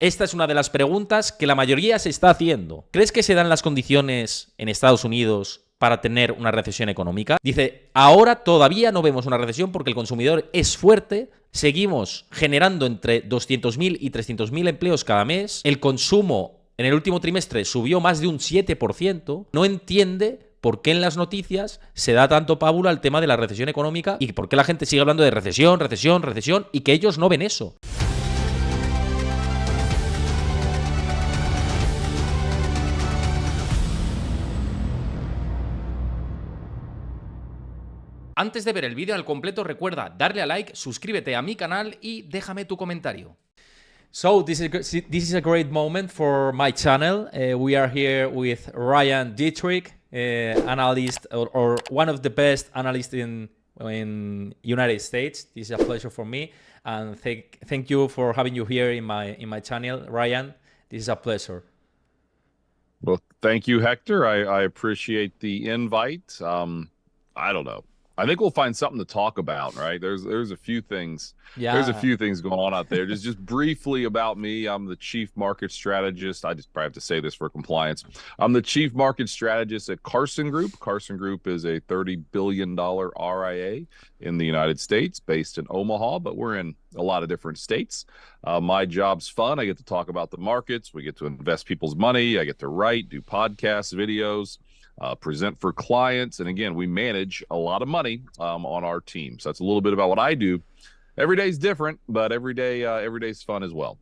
Esta es una de las preguntas que la mayoría se está haciendo. ¿Crees que se dan las condiciones en Estados Unidos para tener una recesión económica? Dice, ahora todavía no vemos una recesión porque el consumidor es fuerte, seguimos generando entre 200.000 y 300.000 empleos cada mes, el consumo en el último trimestre subió más de un 7%, no entiende por qué en las noticias se da tanto pábulo al tema de la recesión económica y por qué la gente sigue hablando de recesión, recesión, recesión y que ellos no ven eso. Antes de ver el vídeo al completo, recuerda darle a like, suscríbete a mi canal y déjame tu comentario. So this is a great moment for my channel. We are here with Ryan Detrick, analyst or one of the best analysts in United States. This is a pleasure for me, and thank you for having you here in my channel, Ryan. This is a pleasure. Well, thank you, Hector. I appreciate the invite. I don't know. I think we'll find something to talk about, right? There's a few things. Yeah. There's a few things going on out there. Just briefly about me, I'm the chief market strategist. I just probably have to say this for compliance. I'm the chief market strategist at Carson Group. Carson Group is a $30 billion RIA in the United States, based in Omaha, but we're in a lot of different states. My job's fun. I get to talk about the markets. We get to invest people's money. I get to write, do podcasts, videos, present for clients. And again, we manage a lot of money on our team. So that's a little bit about what I do. Every day's different, but every day's fun as well.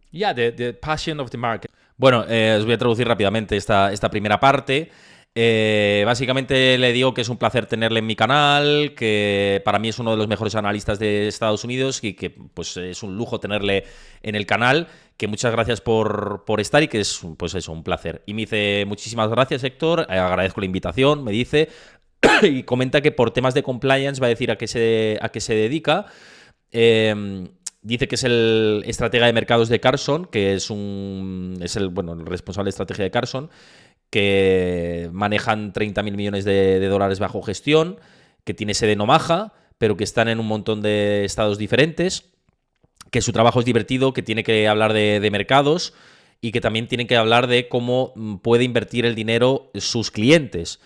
Yeah, the passion of the market. Bueno, os voy a traducir rápidamente esta primera parte. Básicamente le digo que es un placer tenerle en mi canal, que para mí es uno de los mejores analistas de Estados Unidos y que pues es un lujo tenerle en el canal, que muchas gracias por estar y que es pues eso, un placer. Y me dice, muchísimas gracias, Héctor, agradezco la invitación, me dice, y comenta que por temas de compliance va a decir a qué se dedica. Dice que es el estratega de mercados de Carson, que es el responsable de estrategia de Carson, que manejan 30.000 millones de dólares bajo gestión, que tiene sede en Omaha, pero que están en un montón de estados diferentes, que su trabajo es divertido, que tiene que hablar de mercados y que también tiene que hablar de cómo puede invertir el dinero sus clientes.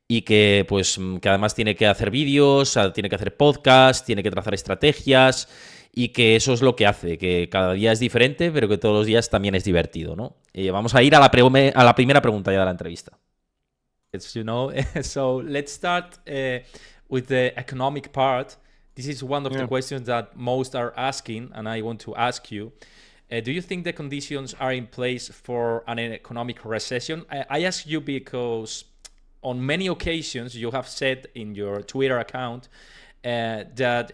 Y que, pues, que además tiene que hacer vídeos, tiene que hacer podcasts, tiene que trazar estrategias y que eso es lo que hace, que cada día es diferente, pero que todos los días también es divertido, ¿no? Vamos a ir a la primera pregunta ya de la entrevista. So let's start with the economic part. This is one of the questions that most are asking, and I want to ask you. Do you think the conditions are in place for an economic recession? I ask you because on many occasions you have said in your Twitter account that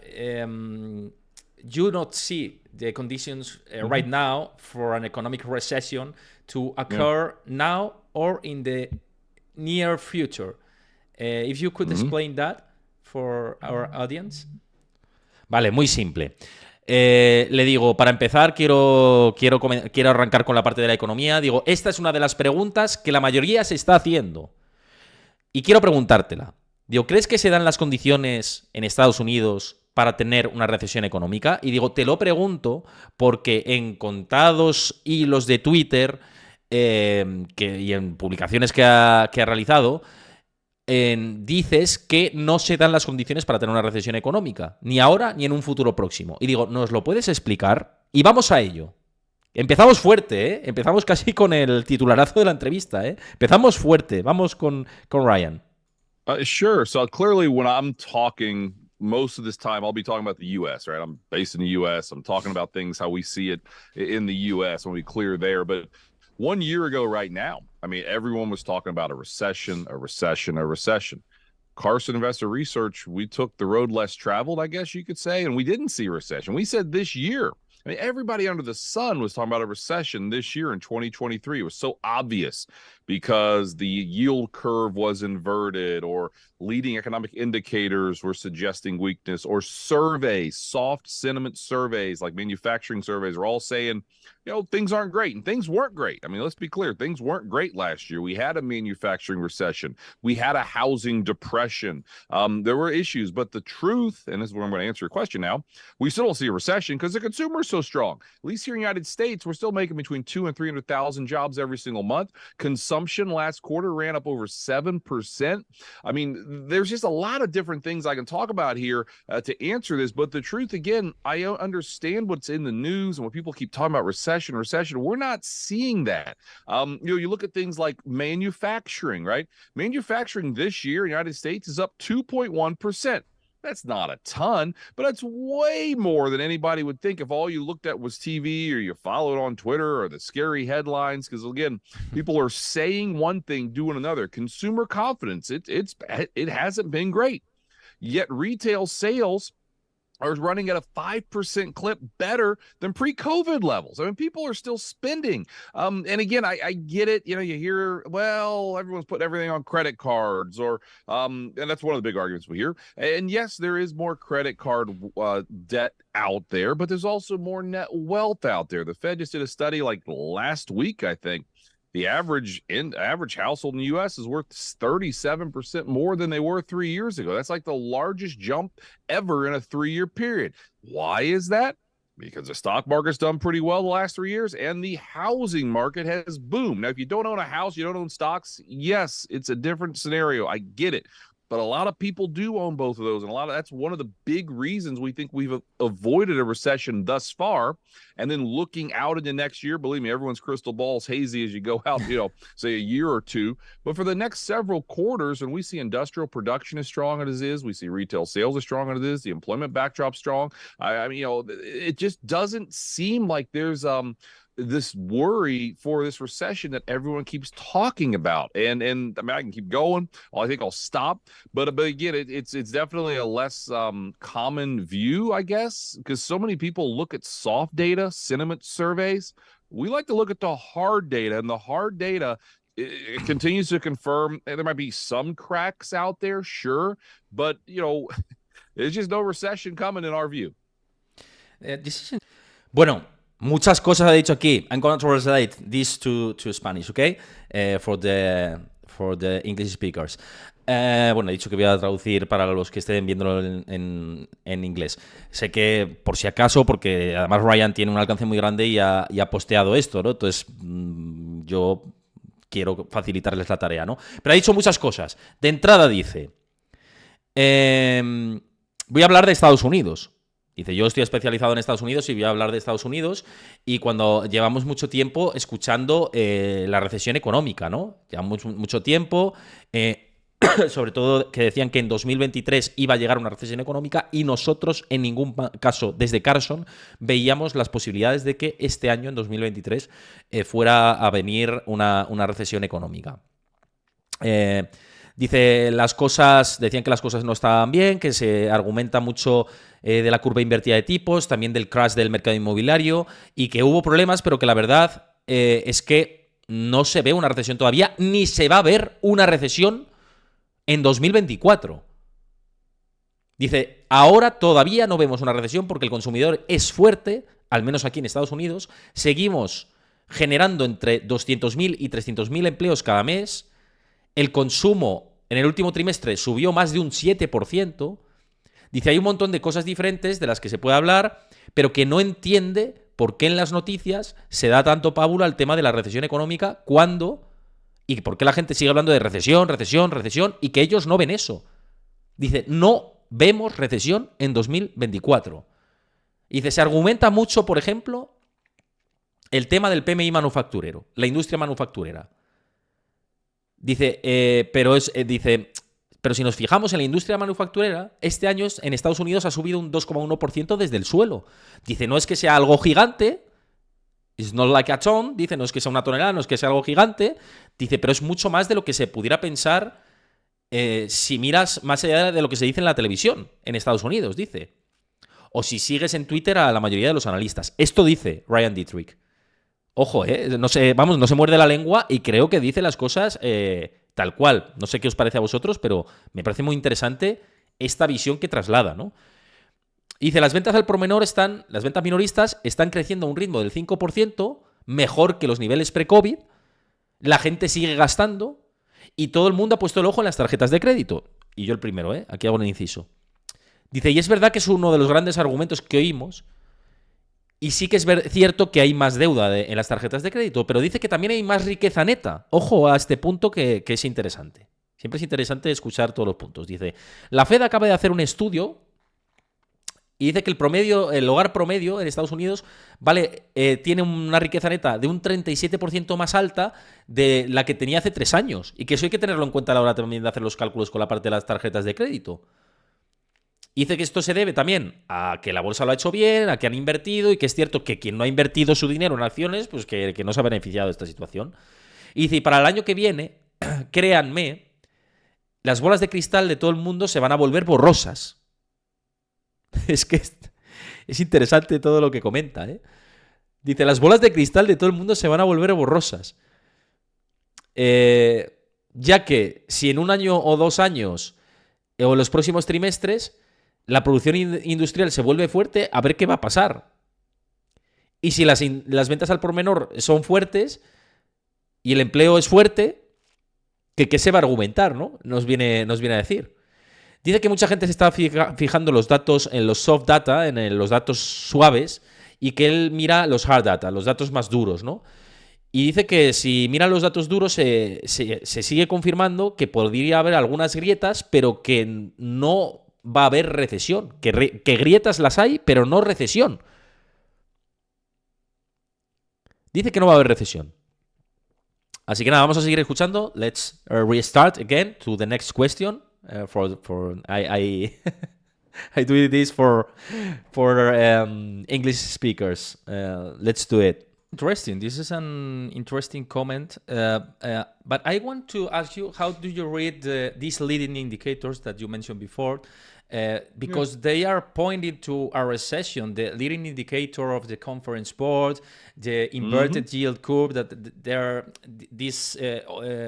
you don't see the conditions right now for an economic recession to occur now or in the near future. If you could explain that for our audience. Vale, muy simple. Le digo, para empezar, quiero arrancar con la parte de la economía. Digo, esta es una de las preguntas que la mayoría se está haciendo. Y quiero preguntártela. Digo, ¿crees que se dan las condiciones en Estados Unidos para tener una recesión económica? Y digo, te lo pregunto porque en contados hilos de Twitter y en publicaciones que ha realizado, dices que no se dan las condiciones para tener una recesión económica, ni ahora ni en un futuro próximo. Y digo, ¿nos lo puedes explicar? Y vamos a ello. Empezamos fuerte, ¿eh? Empezamos casi con el titularazo de la entrevista, ¿eh? Empezamos fuerte. Vamos con Ryan. Sure. So clearly when I'm talking, most of this time I'll be talking about the U.S., right? I'm based in the U.S. I'm talking about things, how we see it in the U.S. when we clear there. But 1 year ago right now, I mean, everyone was talking about a recession, a recession, a recession. Carson Investor Research, we took the road less traveled, I guess you could say, and we didn't see a recession. We said this year. I mean, everybody under the sun was talking about a recession this year in 2023. It was so obvious because the yield curve was inverted, or leading economic indicators were suggesting weakness, or surveys, soft sentiment surveys like manufacturing surveys are all saying, things aren't great. And things weren't great. I mean, let's be clear. Things weren't great last year. We had a manufacturing recession. We had a housing depression. There were issues. But the truth, and this is where I'm going to answer your question now, we still don't see a recession because the consumer is so strong. At least here in the United States, we're still making between 200,000 and 300,000 jobs every single month. Consumption last quarter ran up over 7%. I mean, there's just a lot of different things I can talk about here to answer this. But the truth, again, I understand what's in the news and what people keep talking about recession. We're not seeing that. You look at things like manufacturing, right? Manufacturing this year in the United States is up 2.1%. That's not a ton, but that's way more than anybody would think if all you looked at was TV or you followed on Twitter or the scary headlines. Because again, people are saying one thing, doing another. Consumer confidence, it hasn't been great. Yet retail sales are running at a 5% clip better than pre-COVID levels. I mean, people are still spending. And again, I get it. You hear, well, everyone's putting everything on credit cards, or and that's one of the big arguments we hear. And yes, there is more credit card debt out there, but there's also more net wealth out there. The Fed just did a study like last week, I think. The average household in the U.S. is worth 37% more than they were 3 years ago. That's like the largest jump ever in a 3-year period. Why is that? Because the stock market's done pretty well the last 3 years, and the housing market has boomed. Now, if you don't own a house, you don't own stocks, yes, it's a different scenario. I get it. But a lot of people do own both of those, and that's one of the big reasons we think we've avoided a recession thus far. And then looking out into next year, believe me, everyone's crystal ball's hazy as you go out, say a year or two. But for the next several quarters, when we see industrial production as strong as it is, we see retail sales as strong as it is, the employment backdrop strong. I mean, it just doesn't seem like there's this worry for this recession that everyone keeps talking about. And I mean, I can keep going. I think I'll stop. But again, it's definitely a less common view, I guess, because so many people look at soft data, sentiment surveys. We like to look at the hard data, and the hard data it continues to confirm there might be some cracks out there, sure, but there's just no recession coming in our view. Bueno, muchas cosas ha dicho aquí. I'm going to translate this to Spanish, okay? For the English speakers. Bueno, he dicho que voy a traducir para los que estén viéndolo en inglés. Sé que, por si acaso, porque además Ryan tiene un alcance muy grande y ha posteado esto, ¿no? Entonces, yo quiero facilitarles la tarea, ¿no? Pero ha dicho muchas cosas. De entrada dice, voy a hablar de Estados Unidos. Dice, yo estoy especializado en Estados Unidos y voy a hablar de Estados Unidos, y cuando llevamos mucho tiempo escuchando la recesión económica, ¿no? Llevamos mucho tiempo, sobre todo que decían que en 2023 iba a llegar una recesión económica, y nosotros en ningún caso, desde Carson, veíamos las posibilidades de que este año, en 2023, fuera a venir una recesión económica. Dice, decían que las cosas no estaban bien, que se argumenta mucho de la curva invertida de tipos, también del crash del mercado inmobiliario, y que hubo problemas, pero que la verdad es que no se ve una recesión todavía, ni se va a ver una recesión en 2024. Dice, ahora todavía no vemos una recesión porque el consumidor es fuerte, al menos aquí en Estados Unidos. Seguimos generando entre 200.000 y 300.000 empleos cada mes. El consumo en el último trimestre subió más de un 7%. Dice, hay un montón de cosas diferentes de las que se puede hablar, pero que no entiende por qué en las noticias se da tanto pábulo al tema de la recesión económica y por qué la gente sigue hablando de recesión, y que ellos no ven eso. Dice, no vemos recesión en 2024. Dice, se argumenta mucho, por ejemplo, el tema del PMI manufacturero, la industria manufacturera. Dice, pero si nos fijamos en la industria manufacturera, este año en Estados Unidos ha subido un 2,1% desde el suelo. Dice, no es que sea algo gigante, it's not like a ton, dice, no es que sea una tonelada, no es que sea algo gigante, dice, pero es mucho más de lo que se pudiera pensar si miras más allá de lo que se dice en la televisión en Estados Unidos, dice. O si sigues en Twitter a la mayoría de los analistas. Esto dice Ryan Detrick. Ojo, no se, vamos, no se muerde la lengua y creo que dice las cosas tal cual. No sé qué os parece a vosotros, pero me parece muy interesante esta visión que traslada, ¿no? Dice, las ventas al por menor las ventas minoristas están creciendo a un ritmo del 5%, mejor que los niveles pre-COVID, la gente sigue gastando y todo el mundo ha puesto el ojo en las tarjetas de crédito. Y yo el primero, aquí hago un inciso. Dice, y es verdad que es uno de los grandes argumentos que oímos, y sí que es cierto que hay más deuda en las tarjetas de crédito, pero dice que también hay más riqueza neta. Ojo a este punto que es interesante. Siempre es interesante escuchar todos los puntos. Dice, la Fed acaba de hacer un estudio y dice que el hogar promedio en Estados Unidos tiene una riqueza neta de un 37% más alta de la que tenía hace 3 años. Y que eso hay que tenerlo en cuenta a la hora también de hacer los cálculos con la parte de las tarjetas de crédito. Dice que esto se debe también a que la bolsa lo ha hecho bien, a que han invertido y que es cierto que quien no ha invertido su dinero en acciones, pues que no se ha beneficiado de esta situación. Y dice, y para el año que viene, créanme, las bolas de cristal de todo el mundo se van a volver borrosas. Es que es interesante todo lo que comenta, ¿eh? Dice, las bolas de cristal de todo el mundo se van a volver borrosas. Ya que si en un año o 2 años o en los próximos trimestres la producción industrial se vuelve fuerte, a ver qué va a pasar. Y si las ventas al por menor son fuertes y el empleo es fuerte, ¿qué se va a argumentar, ¿no? Nos viene a decir. Dice que mucha gente se está fijando los datos en los soft data, en los datos suaves, y que él mira los hard data, los datos más duros, ¿no? Y dice que si mira los datos duros se sigue confirmando que podría haber algunas grietas, pero que no va a haber recesión. Que grietas las hay, pero no recesión. Dice que no va a haber recesión. Así que nada, vamos a seguir escuchando. Let's restart again to the next question. I I do this for English speakers. Let's do it. Interesting. This is an interesting comment. But I want to ask you, how do you read these leading indicators that you mentioned before? Because they are pointing to a recession, the leading indicator of the conference board, the inverted yield curve, that these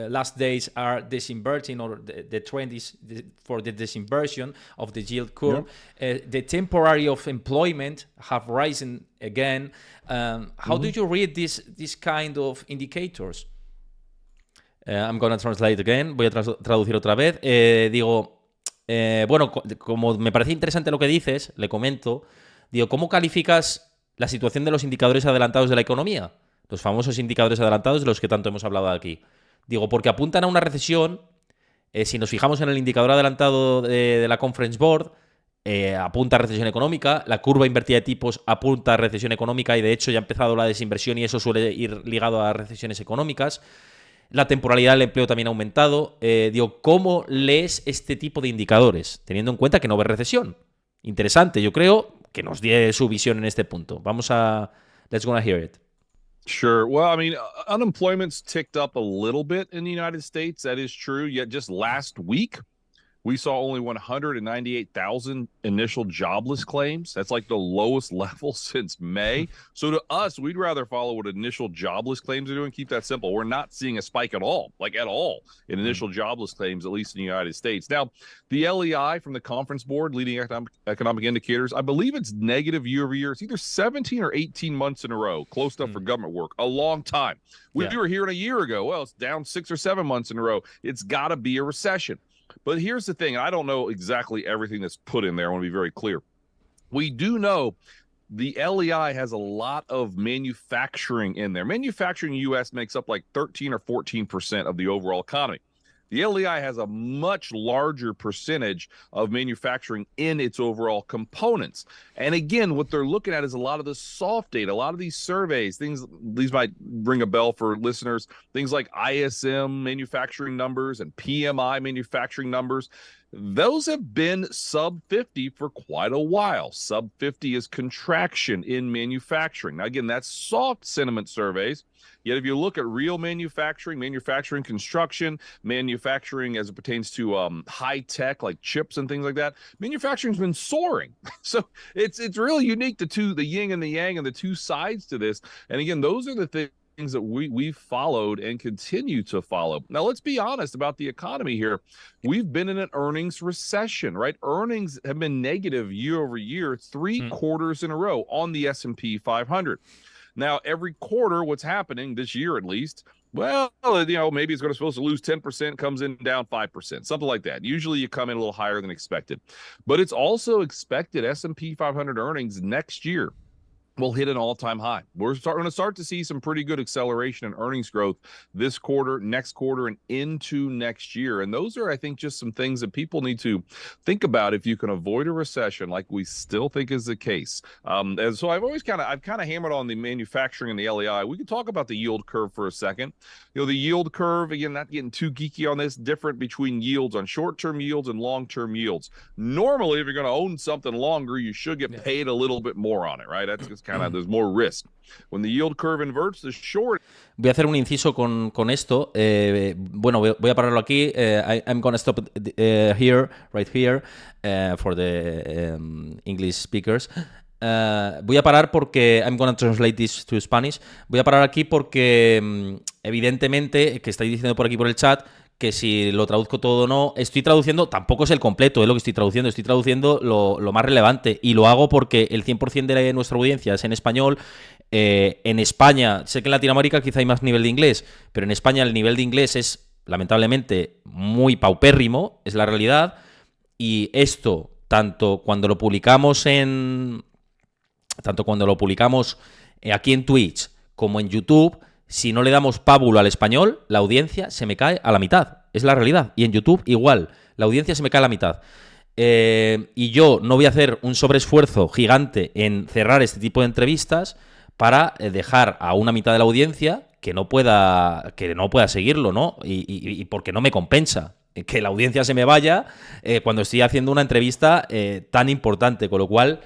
last days are disinverting, or the trend is for the disinversion of the yield curve. The temporary of employment have risen again. How do you read these kind of indicators? I'm going to translate again. Voy a traducir otra vez. Bueno, como me parece interesante lo que dices, le comento, digo, ¿cómo calificas la situación de los indicadores adelantados de la economía? Los famosos indicadores adelantados de los que tanto hemos hablado aquí. Digo, porque apuntan a una recesión. Si nos fijamos en el indicador adelantado de la Conference Board, apunta a recesión económica, la curva invertida de tipos apunta a recesión económica y de hecho ya ha empezado la desinversión y eso suele ir ligado a recesiones económicas. La temporalidad del empleo también ha aumentado. ¿Cómo lees este tipo de indicadores? Teniendo en cuenta que no ve recesión. Interesante, yo creo que nos dé su visión en este punto. Let's go and hear it. Sure. Well, I mean, unemployment's ticked up a little bit in the United States. That is true. Yet just last week, we saw only 198,000 initial jobless claims. That's like the lowest level since May. So to us, we'd rather follow what initial jobless claims are doing. Keep that simple. We're not seeing a spike at all, in initial jobless claims, at least in the United States. Now, the LEI from the Conference Board, leading economic indicators, I believe it's negative year over year. It's either 17 or 18 months in a row, close enough for government work, a long time. We were hearing a year ago, well, it's down 6 or 7 months in a row. It's got to be a recession. But here's the thing. I don't know exactly everything that's put in there. I want to be very clear. We do know the LEI has a lot of manufacturing in there. Manufacturing in the U.S. makes up like 13 or 14% of the overall economy. The LEI has a much larger percentage of manufacturing in its overall components. And again, what they're looking at is a lot of the soft data, a lot of these surveys, these might ring a bell for listeners, things like ISM manufacturing numbers and PMI manufacturing numbers. those have been sub 50 for quite a while. Sub 50 is contraction in manufacturing. Now, again, that's soft sentiment surveys. Yet if you look at real manufacturing, construction, manufacturing as it pertains to high tech like chips and things like that, manufacturing's been soaring. So it's really unique, the yin and the yang and the two sides to this. And again, those are the things that we've followed and continue to follow. Now, let's be honest about the economy here. We've been in an earnings recession, right? Earnings have been negative year over year, three quarters in a row on the S&P 500. Now, every quarter, what's happening this year at least, well, maybe it's supposed to lose 10%, comes in down 5%, something like that. Usually you come in a little higher than expected. But it's also expected S&P 500 earnings next year will hit an all-time high. We're going to start to see some pretty good acceleration in earnings growth this quarter, next quarter, and into next year. And those are, I think, just some things that people need to think about if you can avoid a recession, like we still think is the case. And so I've kind of hammered on the manufacturing and the LAI. We can talk about the yield curve for a second. The yield curve, again, not getting too geeky on this, different between yields on short-term yields and long-term yields. Normally, if you're going to own something longer, you should get paid a little bit more on it, right? That's just there's more risk. When the yield curve inverts, the short. Voy a hacer un inciso con esto. Bueno, voy a pararlo aquí. I'm going to stop here, right here, for the English speakers. Voy a parar porque I'm going to translate this to Spanish. Voy a parar aquí porque evidentemente, que estáis diciendo por aquí por el chat, que si lo traduzco todo o no, estoy traduciendo, tampoco es el completo, es lo que estoy traduciendo lo más relevante, y lo hago porque el 100% de nuestra audiencia es en español. En España, sé que en Latinoamérica quizá hay más nivel de inglés, pero en España el nivel de inglés es, lamentablemente, muy paupérrimo, es la realidad, y esto, tanto cuando lo publicamos aquí en Twitch como en YouTube, si no le damos pábulo al español, la audiencia se me cae a la mitad. Es la realidad. Y en YouTube igual. La audiencia se me cae a la mitad. Y yo no voy a hacer un sobreesfuerzo gigante en cerrar este tipo de entrevistas para dejar a una mitad de la audiencia que no pueda seguirlo, ¿no? Y porque no me compensa que la audiencia se me vaya cuando estoy haciendo una entrevista tan importante. Con lo cual...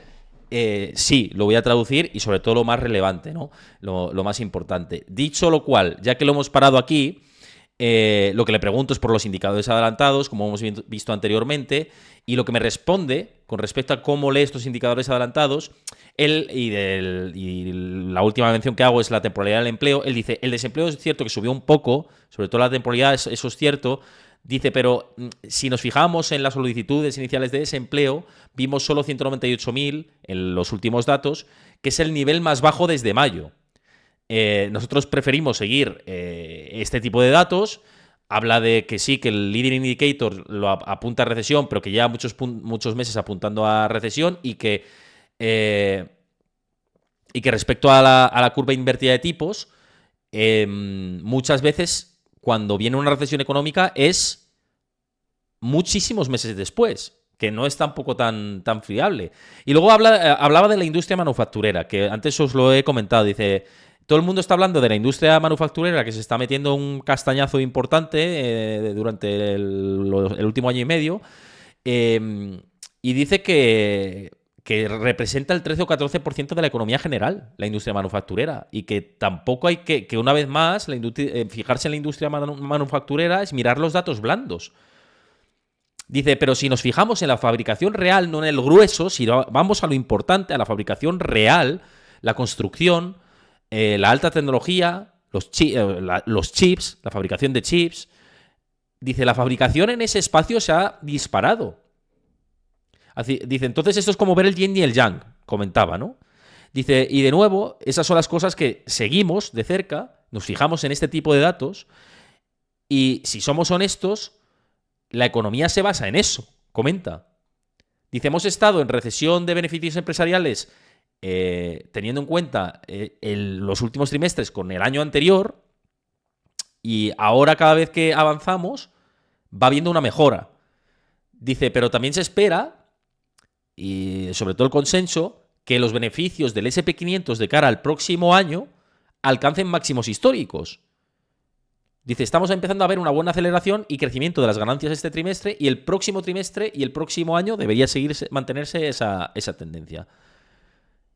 sí, lo voy a traducir y sobre todo lo más relevante, ¿no? Lo más importante. Dicho lo cual, ya que lo hemos parado aquí, lo que le pregunto es por los indicadores adelantados, como hemos visto anteriormente, y lo que me responde con respecto a cómo lee estos indicadores adelantados, y la última mención que hago es la temporalidad del empleo. Él dice, el desempleo es cierto que subió un poco, sobre todo la temporalidad, eso es cierto. Dice, pero si nos fijamos en las solicitudes iniciales de desempleo, vimos solo 198.000 en los últimos datos, que es el nivel más bajo desde mayo. Nosotros preferimos seguir este tipo de datos. Habla de que sí, que el leading indicator lo apunta a recesión, pero que lleva muchos meses apuntando a recesión, y que respecto a la curva invertida de tipos, muchas veces cuando viene una recesión económica es muchísimos meses después, que no es tampoco tan fiable. Y luego hablaba de la industria manufacturera, que antes os lo he comentado. Dice, todo el mundo está hablando de la industria manufacturera, que se está metiendo un castañazo importante durante el último año y medio, y dice que representa el 13 o 14% de la economía general, la industria manufacturera, y que tampoco hay que una vez más, fijarse en la industria manufacturera es mirar los datos blandos. Dice, pero si nos fijamos en la fabricación real, no en el grueso, si vamos a lo importante, a la fabricación real, la construcción, la alta tecnología, los chips, la fabricación de chips, dice, la fabricación en ese espacio se ha disparado. Dice, entonces esto es como ver el yin y el yang, comentaba, ¿no? Dice, y de nuevo, esas son las cosas que seguimos de cerca, nos fijamos en este tipo de datos, y si somos honestos, la economía se basa en eso, comenta. Dice, hemos estado en recesión de beneficios empresariales teniendo en cuenta los últimos trimestres con el año anterior, y ahora cada vez que avanzamos va habiendo una mejora. Dice, pero también se espera, y sobre todo el consenso, que los beneficios del S&P 500 de cara al próximo año alcancen máximos históricos. Dice, estamos empezando a ver una buena aceleración y crecimiento de las ganancias este trimestre, y el próximo trimestre y el próximo año debería mantenerse esa tendencia.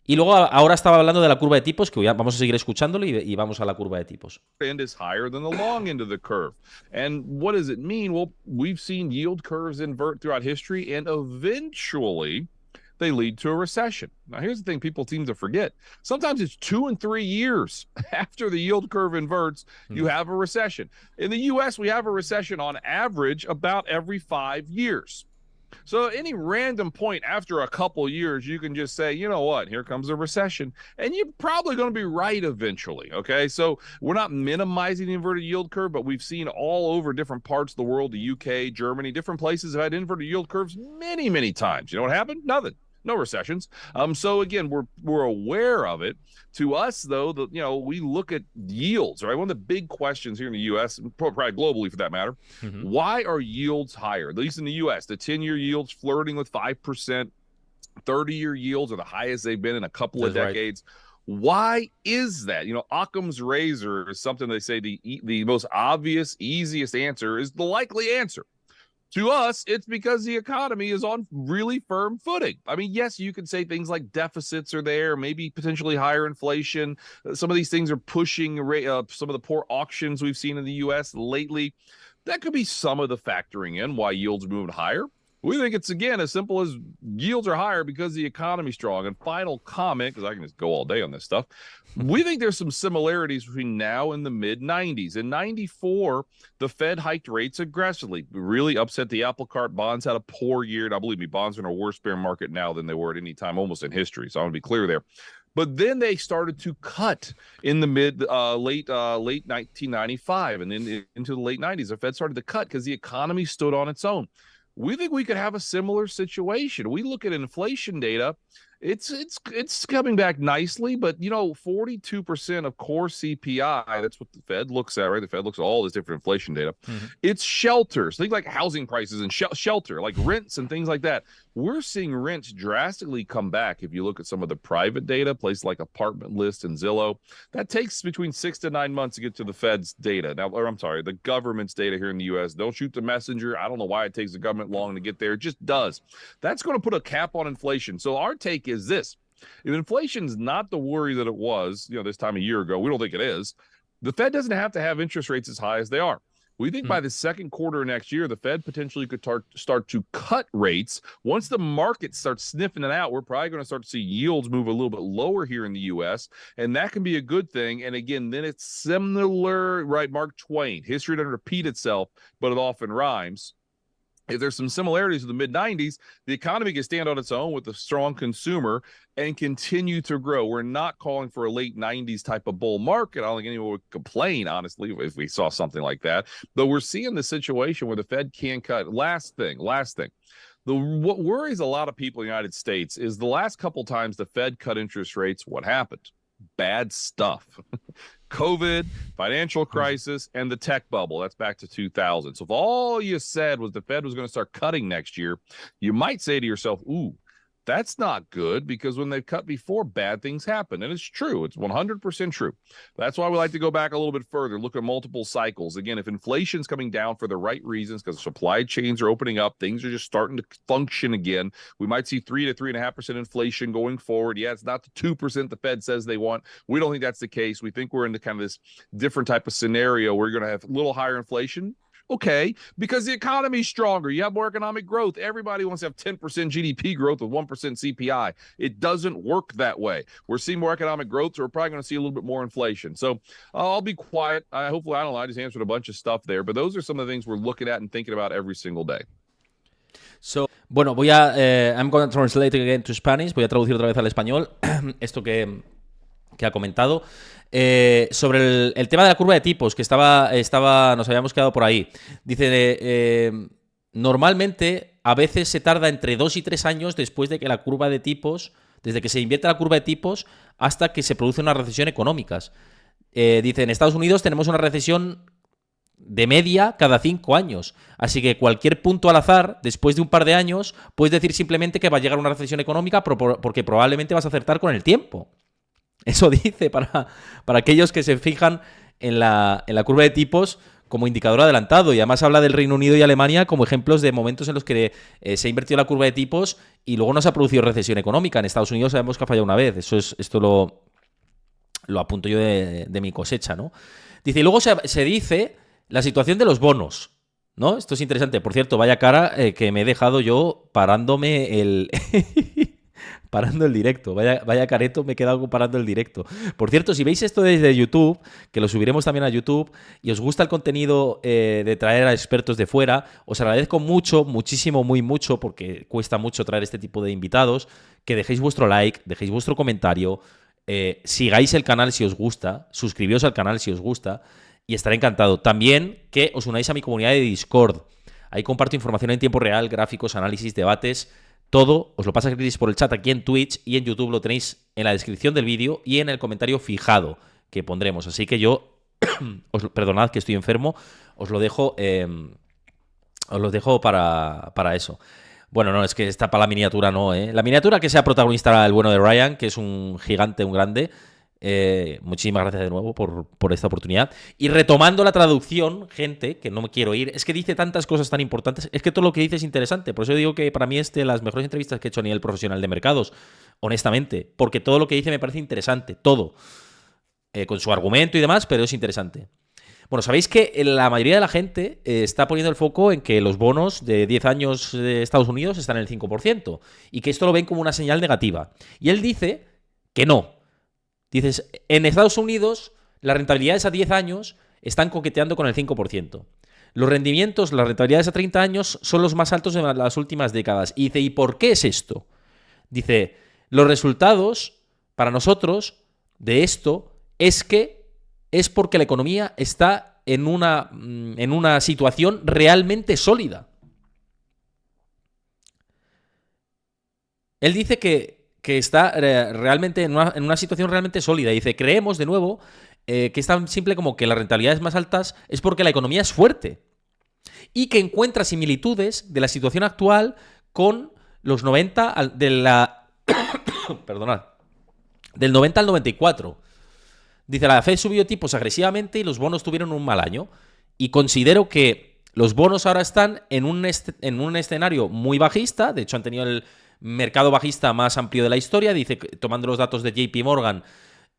Y luego ahora estaba hablando de la curva de tipos, que vamos a seguir escuchándolo y vamos a la curva de tipos. End is higher than the long end of the curve. And what does it mean? Well, we've seen yield curves invert throughout history, and eventually they lead to a recession. Now, here's the thing people seem to forget. Sometimes it's 2 and 3 years after the yield curve inverts, you have a recession. In the U.S., we have a recession on average about every 5 years. So any random point after a couple years, you can just say, you know what, here comes a recession. And you're probably going to be right eventually, okay? So we're not minimizing the inverted yield curve, but we've seen all over different parts of the world, the UK, Germany, different places have had inverted yield curves many, many times. You know what happened? Nothing. No recessions. So again, we're aware of it. To us, though, we look at yields, right? One of the big questions here in the U.S., and probably globally for that matter, why are yields higher? At least in the U.S., the 10-year yields flirting with 5%, 30-year yields are the highest they've been in a couple of decades. Right. Why is that? Occam's razor is something they say the most obvious, easiest answer is the likely answer. To us, it's because the economy is on really firm footing. I mean, yes, you could say things like deficits are there, maybe potentially higher inflation. Some of these things are pushing some of the poor auctions we've seen in the U.S. lately. That could be some of the factoring in why yields moved higher. We think it's, again, as simple as yields are higher because the economy's strong. And final comment, because I can just go all day on this stuff, we think there's some similarities between now and the mid-'90s. In 94, the Fed hiked rates aggressively, really upset the apple cart. Bonds had a poor year. Now, believe me, bonds are in a worse bear market now than they were at any time almost in history. So I want to be clear there. But then they started to cut in the late 1995 and then into the late 90s. The Fed started to cut because the economy stood on its own. We think we could have a similar situation. We look at inflation data. It's coming back nicely, but 42% of core CPI, that's what the Fed looks at, right? The Fed looks at all this different inflation data. It's shelters, things like housing prices and shelter, like rents and things like that. We're seeing rents drastically come back. If you look at some of the private data, places like Apartment List and Zillow, that takes between 6 to 9 months to get to the Fed's data. Now, or I'm sorry, the government's data here in the U.S. Don't shoot the messenger. I don't know why it takes the government long to get there. It just does. That's going to put a cap on inflation. So our take is this. If inflation's not the worry that it was, this time a year ago, we don't think it is. The Fed doesn't have to have interest rates as high as they are. We think by the second quarter of next year, the Fed potentially could start to cut rates. Once the market starts sniffing it out, we're probably going to start to see yields move a little bit lower here in the U.S., and that can be a good thing. And again, then it's similar, right? Mark Twain, history doesn't repeat itself, but it often rhymes. If there's some similarities to the mid-'90s, the economy can stand on its own with a strong consumer and continue to grow. We're not calling for a late 90s type of bull market. I don't think anyone would complain, honestly, if we saw something like that. But we're seeing the situation where the Fed can cut. Last thing. What worries a lot of people in the United States is the last couple times the Fed cut interest rates, what happened? Bad stuff. COVID, financial crisis, and the tech bubble. That's back to 2000. So if all you said was the Fed was going to start cutting next year, you might say to yourself, ooh, that's not good, because when they've cut before, bad things happen. And it's true. It's 100% true. That's why we like to go back a little bit further, look at multiple cycles. Again, if inflation's coming down for the right reasons, because supply chains are opening up, things are just starting to function again, we might see 3 to 3.5% inflation going forward. Yeah, it's not the 2% the Fed says they want. We don't think that's the case. We think we're into kind of this different type of scenario where you're going to have a little higher inflation. Okay, because the economy's stronger. You have more economic growth. Everybody wants to have 10% GDP growth with 1% CPI. It doesn't work that way. We're seeing more economic growth, so we're probably going to see a little bit more inflation. So I'll be quiet. Hopefully, I don't know, I just answered a bunch of stuff there, but those are some of the things we're looking at and thinking about every single day. So, bueno, I'm going to translate again to Spanish. Voy a traducir otra vez al español esto que ha comentado. Sobre el tema de la curva de tipos, que nos habíamos quedado por ahí. Dice, normalmente a veces se tarda entre 2 y 3 años después de que la curva de tipos, desde que se invierte la curva de tipos hasta que se produce una recesión económica. Dice, en Estados Unidos tenemos una recesión de media cada 5 años. Así que cualquier punto al azar, después de un par de años, puedes decir simplemente que va a llegar una recesión económica porque probablemente vas a acertar con el tiempo. Eso dice para aquellos que se fijan en la curva de tipos como indicador adelantado. Y además habla del Reino Unido y Alemania como ejemplos de momentos en los que se ha invertido la curva de tipos y luego no se ha producido recesión económica. En Estados Unidos sabemos que ha fallado una vez. Esto lo apunto yo de mi cosecha, ¿no? Dice, y luego se dice la situación de los bonos, ¿no? Esto es interesante. Por cierto, vaya cara que me he dejado yo parándome el... parando el directo. Vaya careto, me he quedado parando el directo. Por cierto, si veis esto desde YouTube, que lo subiremos también a YouTube, y os gusta el contenido de traer a expertos de fuera, os agradezco mucho, muchísimo, muy mucho, porque cuesta mucho traer este tipo de invitados, que dejéis vuestro like, dejéis vuestro comentario, sigáis el canal si os gusta, suscribíos al canal si os gusta, y estaré encantado. También que os unáis a mi comunidad de Discord. Ahí comparto información en tiempo real, gráficos, análisis, debates. Todo os lo pasa que por el chat aquí en Twitch y en YouTube lo tenéis en la descripción del vídeo y en el comentario fijado que pondremos. Así que yo, perdonad que estoy enfermo, os lo dejo para eso. Bueno, no, es que está para la miniatura, no, ¿eh? La miniatura que sea protagonista el bueno de Ryan, que es un gigante, un grande. Muchísimas gracias de nuevo por esta oportunidad. Y retomando la traducción, gente, que no me quiero ir, es que dice tantas cosas tan importantes, es que todo lo que dice es interesante. Por eso digo que para mí es de las mejores entrevistas que he hecho a nivel profesional de mercados, honestamente, porque todo lo que dice me parece interesante, todo, con su argumento y demás, pero es interesante. Bueno, sabéis que la mayoría de la gente está poniendo el foco en que los bonos de 10 años de Estados Unidos están en el 5% y que esto lo ven como una señal negativa. Y él dice que no. Dices, en Estados Unidos las rentabilidades a 10 años están coqueteando con el 5%. Los rendimientos, las rentabilidades a 30 años son los más altos de las últimas décadas. Y dice, ¿y por qué es esto? Dice, los resultados para nosotros de esto es porque la economía está en una situación realmente sólida. Él dice que está realmente en una situación realmente sólida. Dice, creemos, de nuevo, que es tan simple como que las rentabilidades más altas es porque la economía es fuerte y que encuentra similitudes de la situación actual con los 90 perdonad, del 90 al 94. Dice, la Fed subió tipos agresivamente y los bonos tuvieron un mal año. Y considero que los bonos ahora están en un escenario muy bajista. De hecho, han tenido el mercado bajista más amplio de la historia. Dice, tomando los datos de JP Morgan,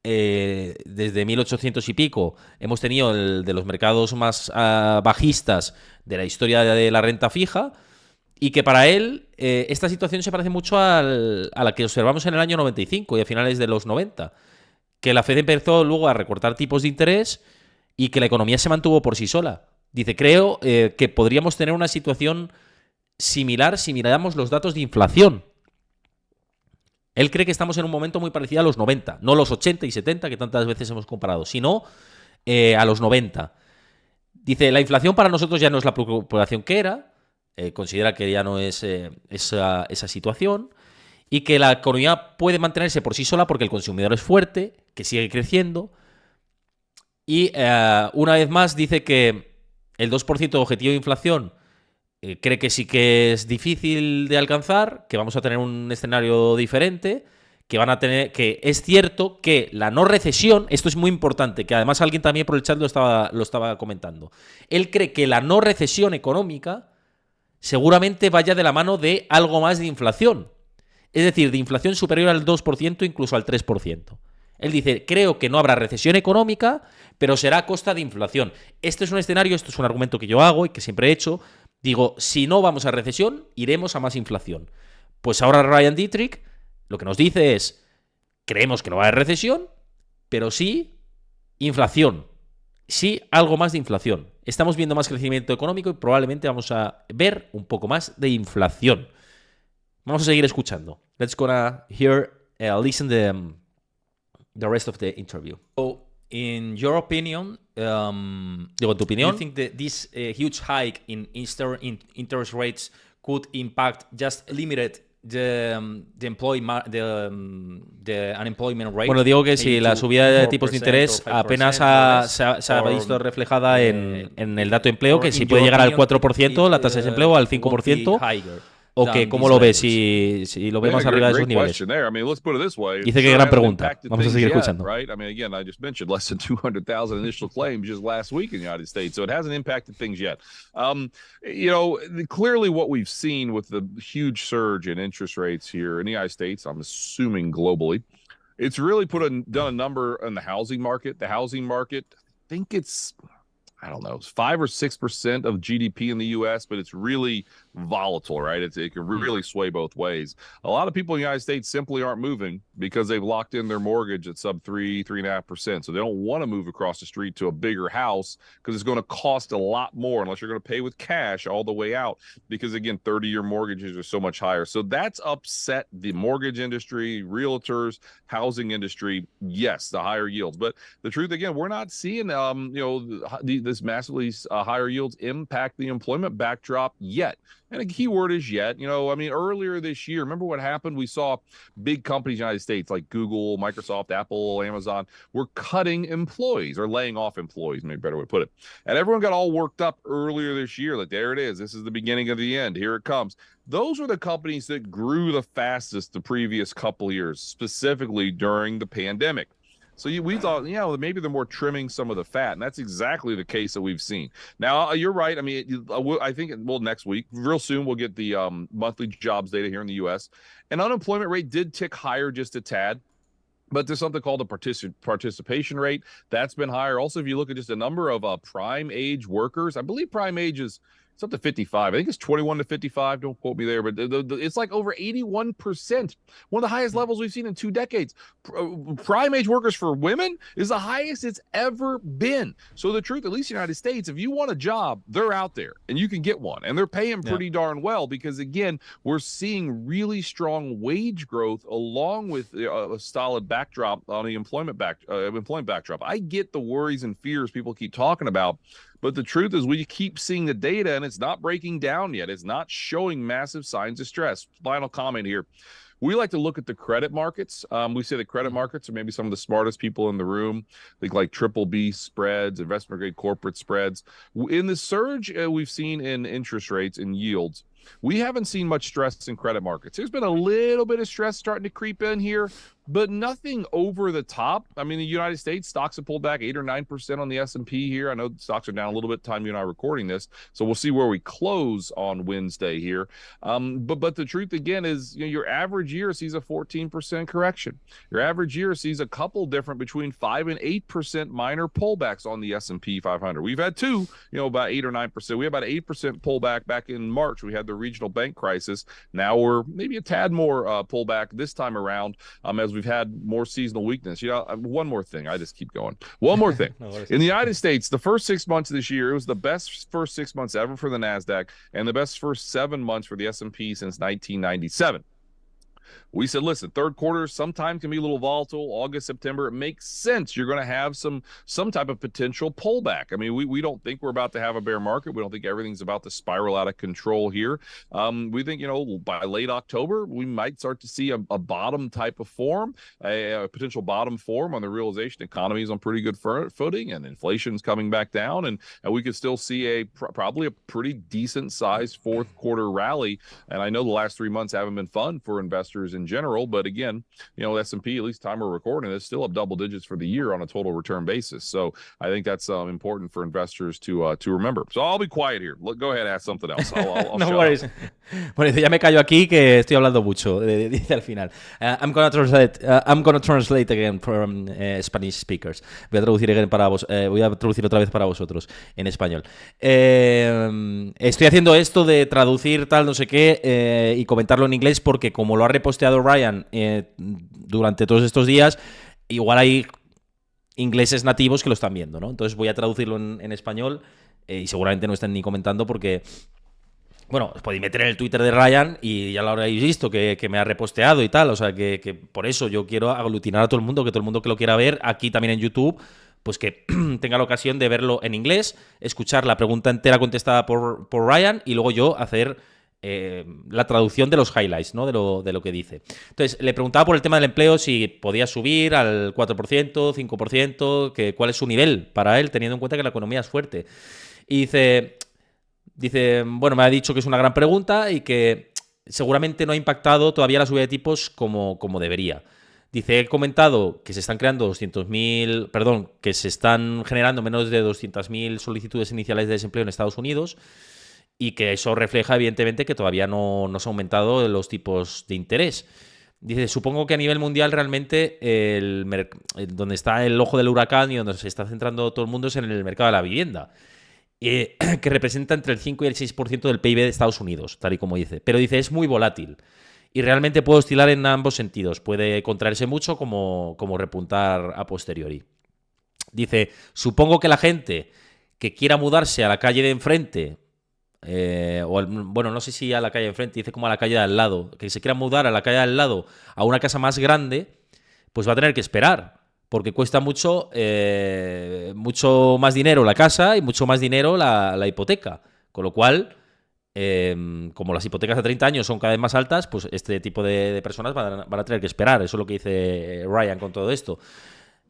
desde 1800 y pico, hemos tenido el de los mercados más bajistas de la historia de la renta fija. Y que para él esta situación se parece mucho a la que observamos en el año 95 y a finales de los 90. Que la Fed empezó luego a recortar tipos de interés y que la economía se mantuvo por sí sola. Dice, creo que podríamos tener una situación similar si miráramos los datos de inflación. Él cree que estamos en un momento muy parecido a los 90, no los 80 y 70 que tantas veces hemos comparado, sino a los 90. Dice, la inflación para nosotros ya no es la preocupación que era, considera que ya no es esa situación, y que la economía puede mantenerse por sí sola porque el consumidor es fuerte, que sigue creciendo. Y una vez más dice que el 2% de objetivo de inflación cree que sí que es difícil de alcanzar, que vamos a tener un escenario diferente, que es cierto que la no recesión, esto es muy importante, que además alguien también por el chat lo estaba comentando. Él cree que la no recesión económica seguramente vaya de la mano de algo más de inflación. Es decir, de inflación superior al 2%, incluso al 3%. Él dice, creo que no habrá recesión económica, pero será a costa de inflación. Este es un escenario, esto es un argumento que yo hago y que siempre he hecho. Digo, si no vamos a recesión, iremos a más inflación. Pues ahora Ryan Detrick lo que nos dice es, creemos que no va a haber recesión, pero sí inflación. Sí algo más de inflación. Estamos viendo más crecimiento económico y probablemente vamos a ver un poco más de inflación. Vamos a seguir escuchando. Let's gonna listen the rest of the interview. So, in your opinion, digo, en tu opinión, do you think that this huge hike in interest rates could impact just limited the unemployment rate? Bueno, digo que si la subida de tipos de interés apenas se ha visto reflejada en el dato de empleo, que si puede llegar al 4%, la tasa de desempleo al 5%, ¿O que cómo lo ves si lo ve más arriba de esos niveles? Dice que gran pregunta. Vamos a seguir escuchando. Right? I mean, again, I just mentioned less than 200,000 initial claims just last week in the United States, so it hasn't impacted things yet. Clearly what we've seen with the huge surge in interest rates here in the United States, I'm assuming globally, it's really done a number on the housing market. The housing market, I think it's, I don't know, 5 or 6% of GDP in the U.S., but it's really volatile, right? It can really sway both ways. A lot of people in the United States simply aren't moving because they've locked in their mortgage at sub 3.5%. So they don't want to move across the street to a bigger house because it's going to cost a lot more unless you're going to pay with cash all the way out, because again, 30-year mortgages are so much higher. So that's upset the mortgage industry, realtors, housing industry. Yes, the higher yields. But the truth, again, we're not seeing this massively higher yields impact the employment backdrop yet. And a key word is yet. Earlier this year, remember what happened? We saw big companies in the United States like Google, Microsoft, Apple, Amazon were cutting employees or laying off employees, maybe a better way to put it. And everyone got all worked up earlier this year. Like, there it is. This is the beginning of the end. Here it comes. Those were the companies that grew the fastest the previous couple of years, specifically during the pandemic. So we thought, maybe they're more trimming some of the fat, and that's exactly the case that we've seen. Now, you're right. I mean, I think, next week, real soon, we'll get the monthly jobs data here in the U.S. And unemployment rate did tick higher just a tad. But there's something called the participation rate. That's been higher. Also, if you look at just a number of prime age workers, I believe prime age is it's up to 55. I think it's 21 to 55. Don't quote me there, but it's like over 81%. One of the highest levels we've seen in 2 decades. Prime age workers for women is the highest it's ever been. So the truth, at least in the United States, if you want a job, they're out there and you can get one. And they're paying pretty darn well because, again, we're seeing really strong wage growth along with a solid backdrop on the employment backdrop. I get the worries and fears people keep talking about. But the truth is we keep seeing the data and it's not breaking down yet. It's not showing massive signs of stress. Final comment here. We like to look at the credit markets. We say the credit markets are maybe some of the smartest people in the room. Think like triple B spreads, investment grade corporate spreads. In the surge we've seen in interest rates and yields, we haven't seen much stress in credit markets. There's been a little bit of stress starting to creep in here, but nothing over the top. I mean, the United States stocks have pulled back 8 or 9% on the S&P here. I know stocks are down a little bit time you and I are recording this, so we'll see where we close on Wednesday here. But the truth again is, your average year sees a 14% correction. Your average year sees a couple different between 5 and 8% minor pullbacks on the S&P 500. We've had two, about 8 or 9%. We had about 8% pullback back in March. We had the regional bank crisis. Now we're maybe a tad more pullback this time around as we've had more seasonal weakness. One more thing. I just keep going. One more thing. In the United States, the first 6 months of this year, it was the best first 6 months ever for the NASDAQ and the best first 7 months for the S&P since 1997. We said, listen, third quarter sometimes can be a little volatile. August, September, it makes sense. You're going to have some type of potential pullback. I mean, we don't think we're about to have a bear market. We don't think everything's about to spiral out of control here. We think, by late October, we might start to see a bottom type of form, a potential bottom form on the realization the economy is on pretty good footing and inflation's coming back down. And we could still see probably a pretty decent sized fourth quarter rally. And I know the last 3 months haven't been fun for investors in general, but again, S&P, at least time we're recording, is still up double digits for the year on a total return basis. So I think that's important for investors to remember. So I'll be quiet here. Go ahead, ask something else. I'll no worries. Bueno, ya me callo aquí que estoy hablando mucho. Dice al final. I'm gonna translate again from Spanish speakers. Voy a traducir otra vez para vosotros en español. Estoy haciendo esto de traducir tal no sé qué y comentarlo en inglés porque como lo ha reposteado Ryan durante todos estos días, igual hay ingleses nativos que lo están viendo, ¿no? Entonces voy a traducirlo en español y seguramente no estén ni comentando porque, bueno, os podéis meter en el Twitter de Ryan y ya lo habréis visto que me ha reposteado y tal, o sea que por eso yo quiero aglutinar a todo el mundo, que todo el mundo que lo quiera ver aquí también en YouTube, pues que tenga la ocasión de verlo en inglés, escuchar la pregunta entera contestada por Ryan y luego yo hacer la traducción de los highlights, ¿no? de lo que dice. Entonces, le preguntaba por el tema del empleo si podía subir al 4%, 5%, cuál es su nivel para él, teniendo en cuenta que la economía es fuerte. Y dice, bueno, me ha dicho que es una gran pregunta y que seguramente no ha impactado todavía la subida de tipos como debería. Dice, he comentado que se están creando que se están generando menos de 200.000 solicitudes iniciales de desempleo en Estados Unidos y que eso refleja, evidentemente, que todavía no se han aumentado los tipos de interés. Dice, supongo que a nivel mundial realmente donde está el ojo del huracán y donde se está centrando todo el mundo es en el mercado de la vivienda, que representa entre el 5 y el 6% del PIB de Estados Unidos, tal y como dice. Pero dice, es muy volátil y realmente puede oscilar en ambos sentidos. Puede contraerse mucho como repuntar a posteriori. Dice, supongo que la gente que quiera mudarse a la calle de enfrente, bueno, no sé si a la calle de enfrente, dice como a la calle de al lado, que se quiera mudar a la calle de al lado a una casa más grande, pues va a tener que esperar, porque cuesta mucho más dinero la casa y mucho más dinero la hipoteca. Con lo cual, como las hipotecas a 30 años son cada vez más altas, pues este tipo de personas van a tener que esperar. Eso es lo que dice Ryan con todo esto.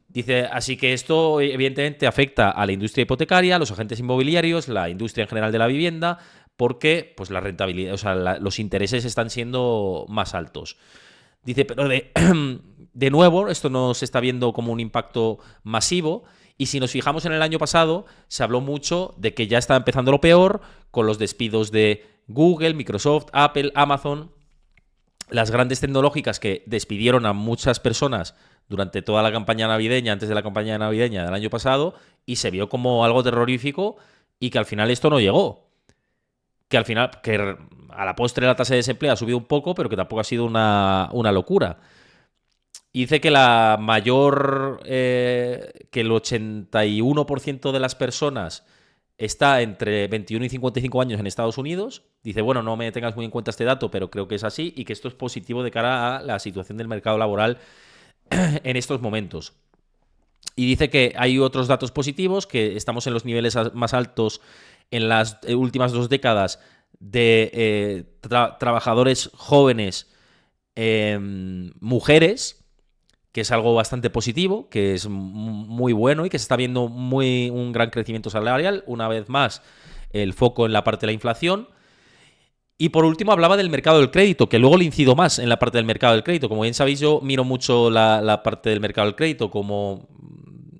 Dice, así que esto evidentemente afecta a la industria hipotecaria, a los agentes inmobiliarios, la industria en general de la vivienda, porque pues la rentabilidad, o sea, los intereses están siendo más altos. Dice, pero de nuevo, esto no se está viendo como un impacto masivo. Y si nos fijamos en el año pasado, se habló mucho de que ya estaba empezando lo peor con los despidos de Google, Microsoft, Apple, Amazon, las grandes tecnológicas que despidieron a muchas personas durante toda la campaña navideña, antes de la campaña navideña del año pasado, y se vio como algo terrorífico y que al final esto no llegó. Que al final, que a la postre la tasa de desempleo ha subido un poco, pero que tampoco ha sido una locura. Y dice que que el 81% de las personas está entre 21 y 55 años en Estados Unidos. Dice, bueno, no me tengas muy en cuenta este dato, pero creo que es así y que esto es positivo de cara a la situación del mercado laboral en estos momentos. Y dice que hay otros datos positivos, que estamos en los niveles más altos en las últimas 2 décadas de trabajadores jóvenes, mujeres, que es algo bastante positivo, que es muy bueno y que se está viendo un gran crecimiento salarial. Una vez más, el foco en la parte de la inflación. Y por último hablaba del mercado del crédito, que luego le incido más en la parte del mercado del crédito. Como bien sabéis, yo miro mucho la parte del mercado del crédito como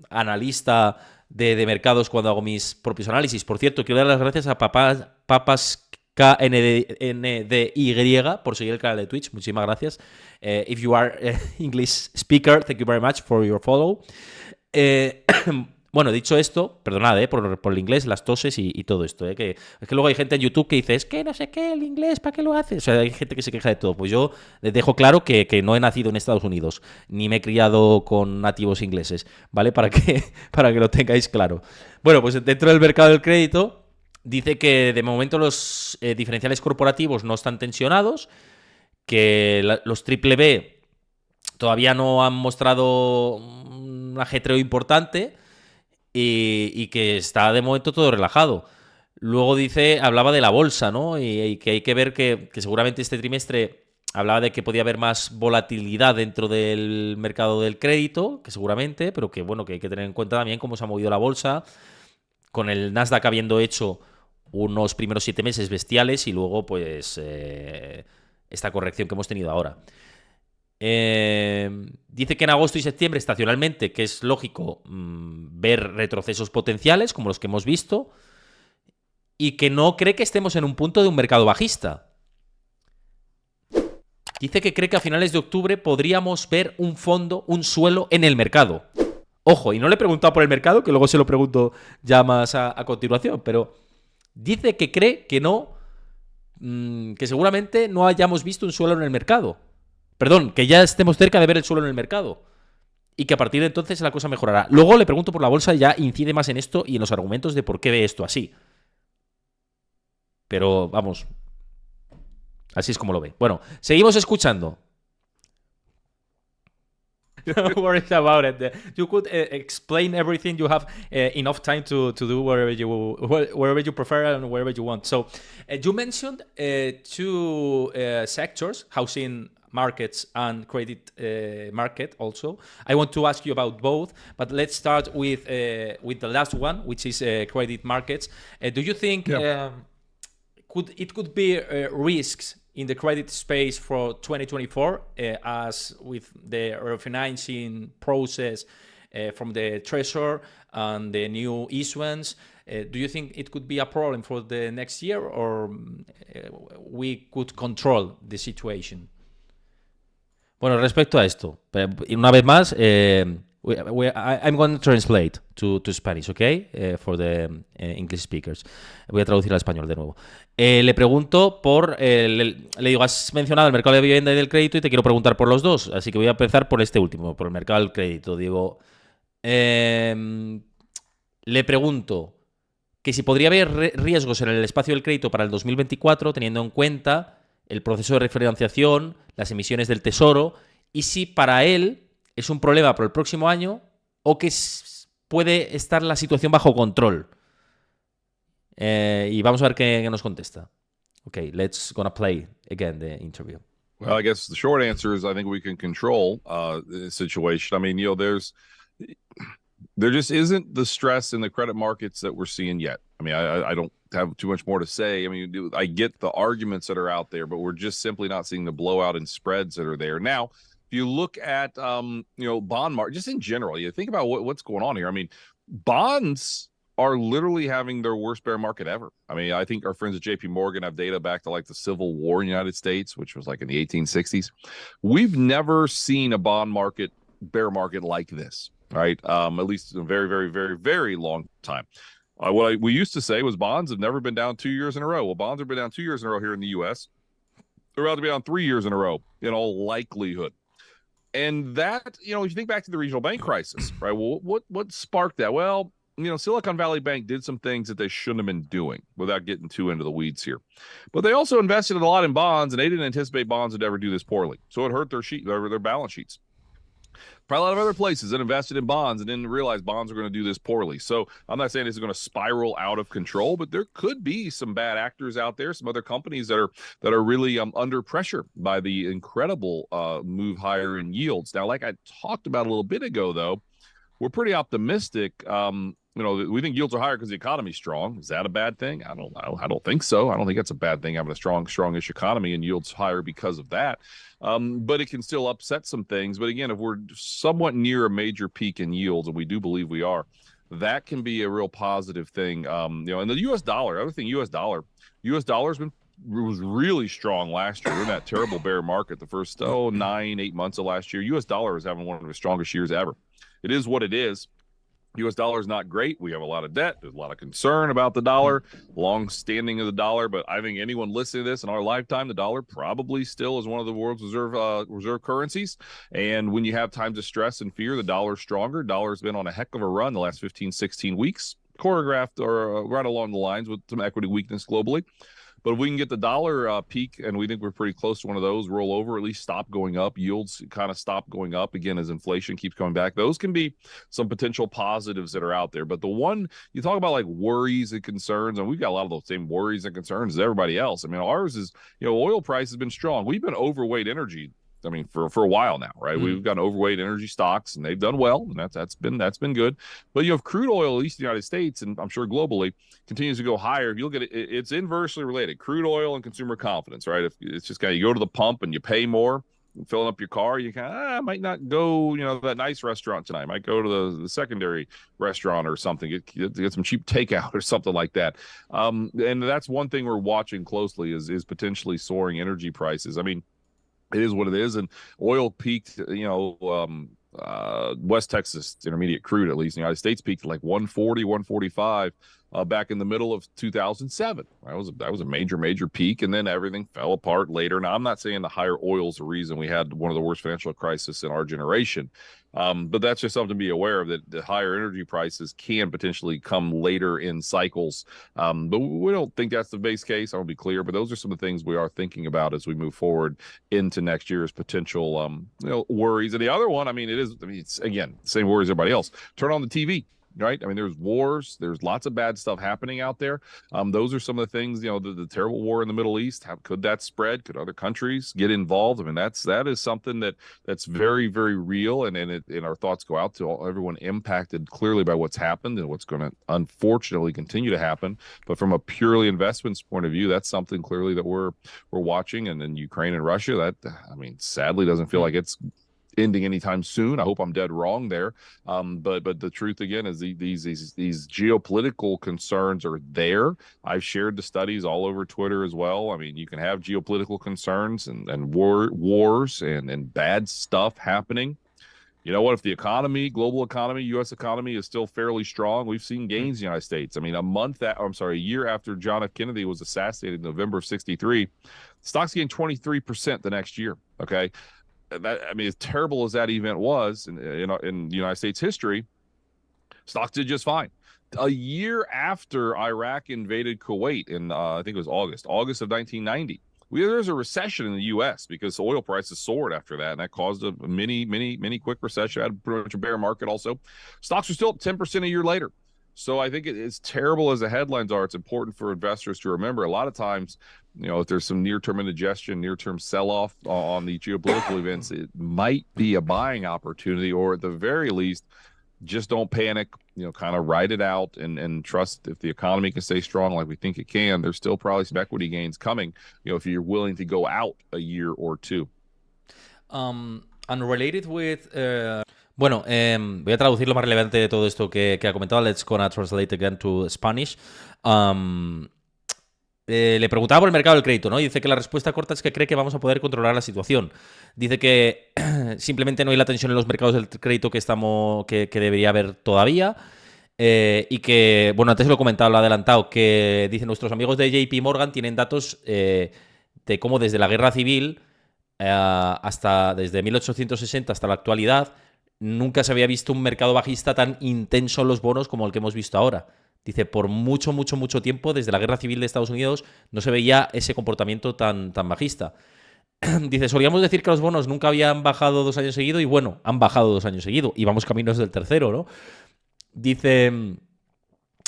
analista de mercados cuando hago mis propios análisis. Por cierto, quiero dar las gracias a Papas KNDY por seguir el canal de Twitch. Muchísimas gracias. If you are English speaker, thank you very much for your follow. Bueno, dicho esto, perdonad por el inglés, las toses y todo esto. Que es que luego hay gente en YouTube que dice, es que no sé qué, el inglés, ¿para qué lo haces? O sea, hay gente que se queja de todo. Pues yo les dejo claro que no he nacido en Estados Unidos, ni me he criado con nativos ingleses, ¿vale? Para que lo tengáis claro. Bueno, pues dentro del mercado del crédito, dice que de momento los diferenciales corporativos no están tensionados, que los triple B todavía no han mostrado un ajetreo importante, y que está de momento todo relajado. Luego hablaba de la bolsa, ¿no? Y que hay que ver que seguramente este trimestre hablaba de que podía haber más volatilidad dentro del mercado del crédito, que seguramente, pero que bueno, que hay que tener en cuenta también cómo se ha movido la bolsa, con el Nasdaq habiendo hecho unos primeros 7 meses bestiales y luego pues esta corrección que hemos tenido ahora. Dice que en agosto y septiembre, estacionalmente, que es lógico ver retrocesos potenciales, como los que hemos visto, y que no cree que estemos en un punto de un mercado bajista. Dice que cree que a finales de octubre podríamos ver un fondo, un suelo en el mercado. Ojo, y no le he preguntado por el mercado, que luego se lo pregunto ya más a continuación, pero dice que cree que no, que seguramente no hayamos visto un suelo en el mercado. Perdón, que ya estemos cerca de ver el suelo en el mercado y que a partir de entonces la cosa mejorará. Luego le pregunto por la bolsa y ya incide más en esto y en los argumentos de por qué ve esto así. Pero vamos, así es como lo ve. Bueno, seguimos escuchando. No worries about it. You could explain everything. You have enough time to do wherever you prefer and wherever you want. So you mentioned 2 sectors, housing markets and credit market also. I want to ask you about both, but let's start with the last one, which is credit markets. Do you think it could be risks in the credit space for 2024, as with the refinancing process from the Treasury and the new issuance? Do you think it could be a problem for the next year, or we could control the situation? Bueno, respecto a esto, una vez más, I'm going to translate to Spanish, okay? For the English speakers. Voy a traducir al español de nuevo. Le pregunto le digo, has mencionado el mercado de vivienda y del crédito y te quiero preguntar por los dos, así que voy a empezar por este último, por el mercado del crédito. Digo, le pregunto que si podría haber riesgos en el espacio del crédito para el 2024, teniendo en cuenta el proceso de refinanciación, las emisiones del Tesoro, y si para él es un problema para el próximo año o que puede estar la situación bajo control. Y vamos a ver qué nos contesta. Okay, let's gonna play again the interview. Well, I guess the short answer is I think we can control the situation. I mean, there just isn't the stress in the credit markets that we're seeing yet. I mean, I don't have too much more to say. I mean, I get the arguments that are out there, but we're just simply not seeing the blowout in spreads that are there. Now, if you look at, bond market, just in general, you think about what's going on here. I mean, bonds are literally having their worst bear market ever. I mean, I think our friends at JP Morgan have data back to like the Civil War in the United States, which was like in the 1860s. We've never seen a bond market, bear market like this, right? At least in a very, very, very, very long time. What we used to say was bonds have never been down 2 years in a row. Well, bonds have been down 2 years in a row here in the U.S. They're about to be down 3 years in a row in all likelihood. And that, if you think back to the regional bank crisis, right? Well, what sparked that? Well, Silicon Valley Bank did some things that they shouldn't have been doing without getting too into the weeds here. But they also invested a lot in bonds, and they didn't anticipate bonds would ever do this poorly. So it hurt their balance sheets. Probably a lot of other places that invested in bonds and didn't realize bonds are going to do this poorly. So I'm not saying this is going to spiral out of control, but there could be some bad actors out there, some other companies that are really under pressure by the incredible move higher in yields. Now, like I talked about a little bit ago, though, we're pretty optimistic. We think yields are higher because the economy's strong. Is that a bad thing? I don't think so. I don't think that's a bad thing, having a strongish economy and yields higher because of that. But it can still upset some things. But again, if we're somewhat near a major peak in yields, and we do believe we are, that can be a real positive thing. And the U.S. dollar, other thing, U.S. dollar's was really strong last year in that terrible bear market. The first 9-8 months of last year, U.S. dollar is having one of the strongest years ever. It is what it is. U.S. dollar is not great. We have a lot of debt. There's a lot of concern about the dollar, long standing of the dollar. But I think anyone listening to this in our lifetime, the dollar probably still is one of the world's reserve currencies. And when you have times of stress and fear, the dollar's stronger. Dollar's been on a heck of a run the last 15, 16 weeks, choreographed or right along the lines with some equity weakness globally. But if we can get the dollar peak, and we think we're pretty close to one of those, roll over, at least stop going up, yields kind of stop going up again as inflation keeps coming back, those can be some potential positives that are out there. But the one, you talk about like worries and concerns, and we've got a lot of those same worries and concerns as everybody else. I mean, ours is, oil price has been strong. We've been overweight energy, I mean, for a while now, right? We've got overweight energy stocks, and they've done well, and that's been good. But if crude oil, at least in the United States, and I'm sure globally, continues to go higher, if you look at it, it's inversely related. Crude oil and consumer confidence, right? If it's just kind of, you go to the pump and you pay more, filling up your car, you kind of I might not go, that nice restaurant tonight. I might go to the secondary restaurant or something, get some cheap takeout or something like that. And that's one thing we're watching closely is potentially soaring energy prices. I mean, it is what it is, and oil peaked, West Texas intermediate crude, at least in the United States, peaked at like 140, 145 back in the middle of 2007. That was a major peak, and then everything fell apart later. Now, I'm not saying the higher oil is the reason we had one of the worst financial crises in our generation, but that's just something to be aware of, that the higher energy prices can potentially come later in cycles. But we don't think that's the base case. I want to be clear, but those are some of the things we are thinking about as we move forward into next year's potential worries. And the other one, it's again, same worries as everybody else. Turn on the TV. right? I mean, there's wars, there's lots of bad stuff happening out there. Those are some of the things, you know, the terrible war in the Middle East. How could that spread? Could other countries get involved? I mean, that is something that's very, very real, and our thoughts go out to everyone impacted clearly by what's happened and what's going to unfortunately continue to happen. But from a purely investments point of view, that's something clearly that we're watching. And then Ukraine and Russia, that, I mean, sadly doesn't feel like it's ending anytime soon. I hope I'm dead wrong there. But the truth again is these geopolitical concerns are there. I've shared the studies all over Twitter as well. I mean, you can have geopolitical concerns and wars and bad stuff happening. You know what? If the economy, global economy, U.S. economy is still fairly strong, we've seen gains in the United States. I mean, a year after John F. Kennedy was assassinated in November of '63, stocks gained 23% the next year. Okay. That, I mean, as terrible as that event was in the United States history, stocks did just fine. A year after Iraq invaded Kuwait in, I think it was August of 1990, there's a recession in the U.S. because oil prices soared after that, and that caused a mini quick recession. Had pretty much a bear market also. Stocks are still up 10% a year later. So I think as terrible as the headlines are, it's important for investors to remember a lot of times, you know, if there's some near-term indigestion, near-term sell-off on the geopolitical events, it might be a buying opportunity, or at the very least, just don't panic, you know, kind of ride it out and trust if the economy can stay strong like we think it can. There's still probably some equity gains coming, you know, if you're willing to go out a year or two. Unrelated with... Bueno, voy a traducir lo más relevante de todo esto que ha comentado. Let's gonna translate again to Spanish. Le preguntaba por el mercado del crédito, ¿no? Y dice que la respuesta corta es que cree que vamos a poder controlar la situación. Dice que simplemente no hay la tensión en los mercados del crédito que debería haber todavía. Y que, bueno, antes lo he comentado, lo he adelantado, que dicen nuestros amigos de JP Morgan tienen datos de cómo desde la guerra civil desde 1860 hasta la actualidad nunca se había visto un mercado bajista tan intenso en los bonos como el que hemos visto ahora. Dice, por mucho tiempo, desde la Guerra Civil de Estados Unidos, no se veía ese comportamiento tan bajista. Dice, solíamos decir que los bonos nunca habían bajado 2 años seguidos, y bueno, han bajado 2 años seguidos, y vamos caminos del tercero, ¿no? Dice,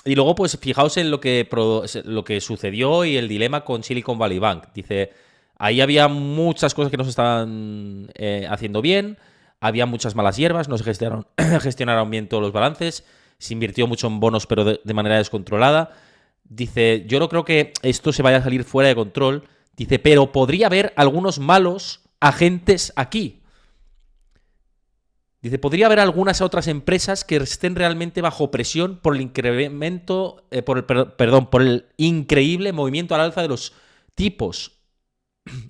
y luego, pues, fijaos en lo que sucedió y el dilema con Silicon Valley Bank. Dice, ahí había muchas cosas que no se estaban haciendo bien, había muchas malas hierbas, no se gestionaron bien todos los balances, se invirtió mucho en bonos, pero de manera descontrolada. Dice, yo no creo que esto se vaya a salir fuera de control. Dice, pero podría haber algunos malos agentes aquí. Dice, podría haber algunas otras empresas que estén realmente bajo presión por el incremento, por el increíble movimiento al alza de los tipos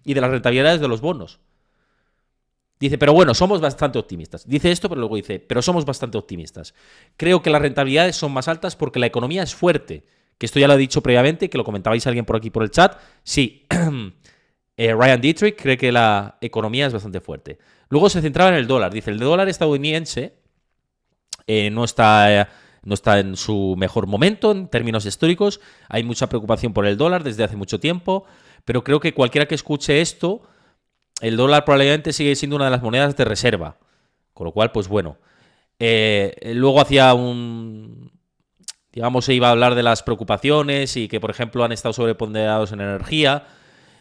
y de las rentabilidades de los bonos. Dice, pero bueno, somos bastante optimistas. Dice esto, pero luego dice, pero somos bastante optimistas. Creo que las rentabilidades son más altas porque la economía es fuerte. Que esto ya lo he dicho previamente, que lo comentabais alguien por aquí por el chat. Sí, Ryan Detrick cree que la economía es bastante fuerte. Luego se centraba en el dólar. Dice, el dólar estadounidense no está en su mejor momento en términos históricos. Hay mucha preocupación por el dólar desde hace mucho tiempo. Pero creo que cualquiera que escuche esto, el dólar probablemente sigue siendo una de las monedas de reserva. Con lo cual, pues bueno. Luego hacía digamos, se iba a hablar de las preocupaciones y que, por ejemplo, han estado sobreponderados en energía.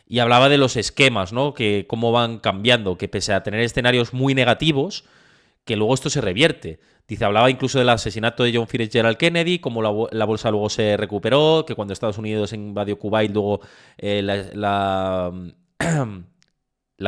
Y hablaba de los esquemas, ¿no? Que cómo van cambiando, que pese a tener escenarios muy negativos, que luego esto se revierte. Dice, hablaba incluso del asesinato de John Fitzgerald Kennedy, cómo la bolsa luego se recuperó, que cuando Estados Unidos invadió Kuwait, luego la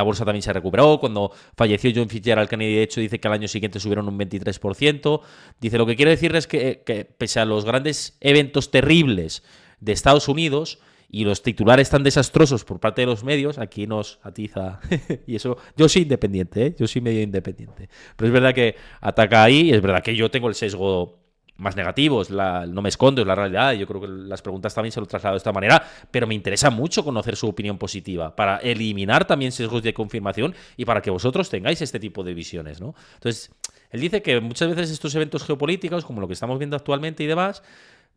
bolsa también se recuperó. Cuando falleció John Fitzgerald Kennedy, de hecho, dice que al año siguiente subieron un 23%. Dice, lo que quiere decir es que pese a los grandes eventos terribles de Estados Unidos y los titulares tan desastrosos por parte de los medios, aquí nos atiza. Y eso, yo soy independiente, ¿eh? Yo soy medio independiente. Pero es verdad que ataca ahí, y es verdad que yo tengo el sesgo más negativo, no me escondo, es la realidad. Yo creo que las preguntas también se lo traslado de esta manera, pero me interesa mucho conocer su opinión positiva, para eliminar también sesgos de confirmación y para que vosotros tengáis este tipo de visiones, ¿no? Entonces, él dice que muchas veces estos eventos geopolíticos, como lo que estamos viendo actualmente y demás,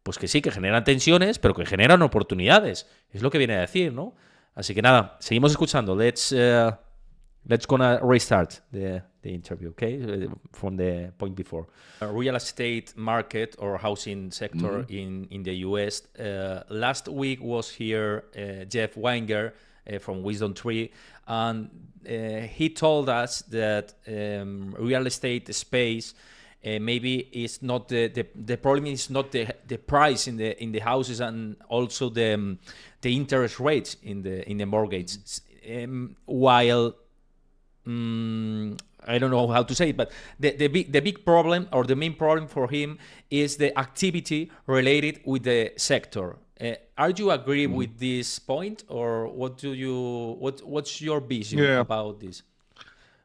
pues que sí, que generan tensiones, pero que generan oportunidades. Es lo que viene a decir, ¿no? Así que nada, seguimos escuchando. Let's let's gonna restart the interview, okay, from the point before. Real estate market or housing sector in the US. Last week was here Jeff Wenger from Wisdom Tree, and he told us that real estate space maybe is not the problem is not the price in the houses, and also the interest rates in the mortgage. While I don't know how to say it, but the big problem, or the main problem for him, is the activity related with the sector. Are you agree with this point, or what's your vision about this?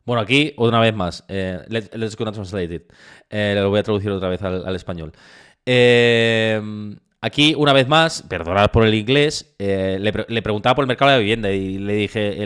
Bueno, aquí, una vez más, let's gonna translate it. Lo voy a traducir otra vez al español. Aquí, una vez más, perdonad por el inglés, le preguntaba por el mercado de la vivienda y le dije,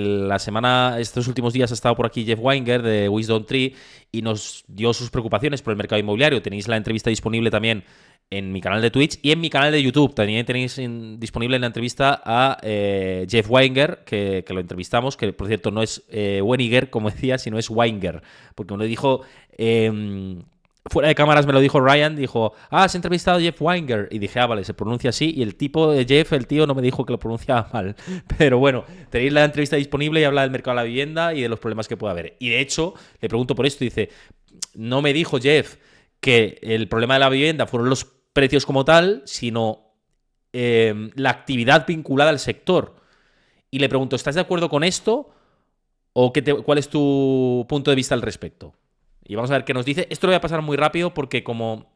estos últimos días ha estado por aquí Jeff Wenger de Wisdom Tree y nos dio sus preocupaciones por el mercado inmobiliario. Tenéis la entrevista disponible también en mi canal de Twitch y en mi canal de YouTube. También tenéis disponible la entrevista a Jeff Wenger, que lo entrevistamos, que por cierto no es Weniger, como decía, sino es Wenger, porque me lo dijo... fuera de cámaras me lo dijo Ryan, dijo, has entrevistado a Jeff Wenger, y dije, vale, se pronuncia así, y el tío no me dijo que lo pronunciaba mal, pero bueno, tenéis la entrevista disponible y habla del mercado de la vivienda y de los problemas que puede haber. Y de hecho, le pregunto por esto, dice, no me dijo Jeff que el problema de la vivienda fueron los precios como tal, sino la actividad vinculada al sector. Y le pregunto, ¿estás de acuerdo con esto? ¿O cuál es tu punto de vista al respecto? Y vamos a ver qué nos dice. Esto lo voy a pasar muy rápido porque como...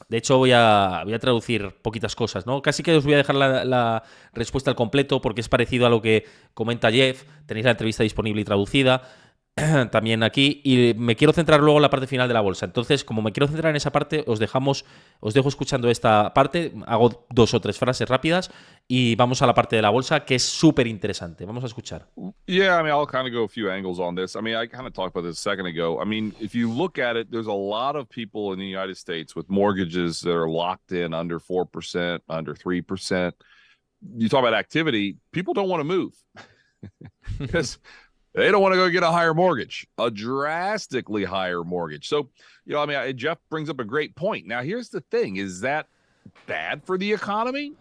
De hecho, voy a traducir poquitas cosas, ¿no? Casi que os voy a dejar la respuesta al completo porque es parecido a lo que comenta Jeff. Tenéis la entrevista disponible y traducida también aquí. Y me quiero centrar luego en la parte final de la bolsa. Entonces, como me quiero centrar en esa parte, os dejo escuchando esta parte. Hago 2 o 3 frases rápidas y vamos a la parte de la bolsa, que es súper interesante. Vamos a escuchar. Yeah, I mean, I'll kind of go a few angles on this. I mean, I kind of talked about this a second ago. I mean, if you look at it, there's a lot of people in the United States with mortgages that are locked in under 4%, under 3%. You talk about activity, people don't want to move because they don't want to go get a higher mortgage, a drastically higher mortgage. So, I mean, Jeff brings up a great point. Now, here's the thing. Is that bad for the economy?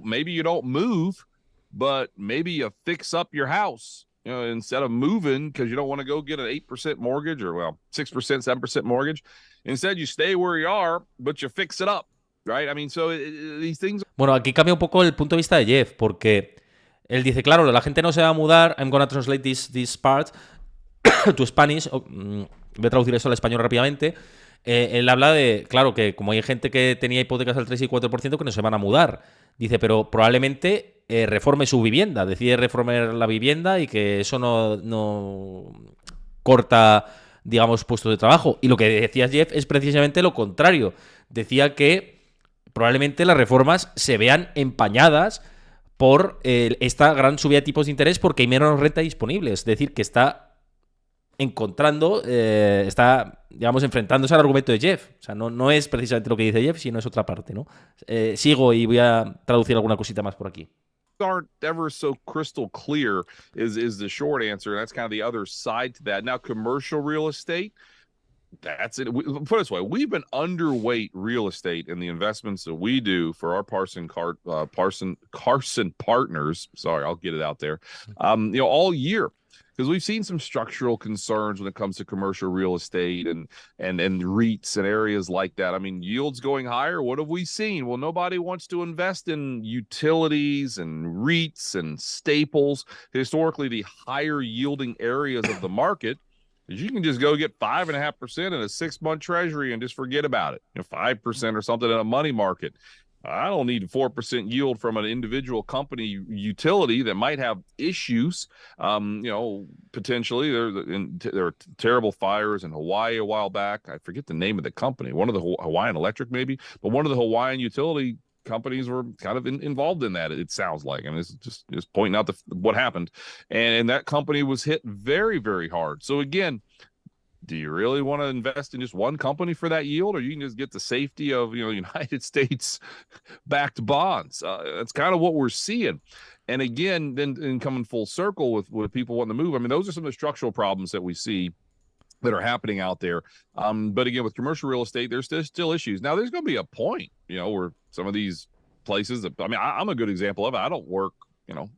Maybe you don't move, but maybe you fix up your house, instead of moving because you don't want to go get an 8% mortgage or, 6%, 7% mortgage. Instead, you stay where you are, but you fix it up, right? I mean, so these things... Bueno, aquí cambia un poco el punto de vista de Jeff, porque él dice, claro, la gente no se va a mudar. I'm gonna translate this part to Spanish. Voy a traducir eso al español rápidamente. Él habla de, claro, que como hay gente que tenía hipotecas al 3 y 4% que no se van a mudar. Dice, pero probablemente reforme su vivienda, decide reformar la vivienda y que eso no corta, digamos, puestos de trabajo. Y lo que decía Jeff es precisamente lo contrario. Decía que probablemente las reformas se vean empañadas por esta gran subida de tipos de interés porque hay menos renta disponible. Es decir, que está digamos, enfrentándose al argumento de Jeff. O sea, no es precisamente lo que dice Jeff, sino es otra parte, ¿no? Sigo y voy a traducir alguna cosita más por aquí. Aren't ever so crystal clear is the short answer. That's kind of the other side to that. Now, commercial real estate, that's it. Put it this way, we've been underweight real estate in the investments that we do for our Carson partners. Sorry, I'll get it out there. All year. Because we've seen some structural concerns when it comes to commercial real estate and REITs and areas like that. I mean, yields going higher. What have we seen? Well, nobody wants to invest in utilities and REITs and staples. Historically, the higher yielding areas of the market is you can just go get 5.5% in a 6-month treasury and just forget about it. 5% or something in a money market. I don't need 4% yield from an individual company utility that might have issues. Potentially there were terrible fires in Hawaii a while back. I forget the name of the company, one of the Hawaiian Electric maybe, but one of the Hawaiian utility companies were kind of involved in that. It sounds like, I mean, it's just pointing out what happened. And that company was hit very, very hard. So again, do you really want to invest in just one company for that yield, or you can just get the safety of, United States backed bonds? That's kind of what we're seeing. And again, then coming full circle with people wanting to move. I mean, those are some of the structural problems that we see that are happening out there. But again, with commercial real estate, there's still issues. Now, there's going to be a point, where some of these places that, I'm a good example of it. I don't work,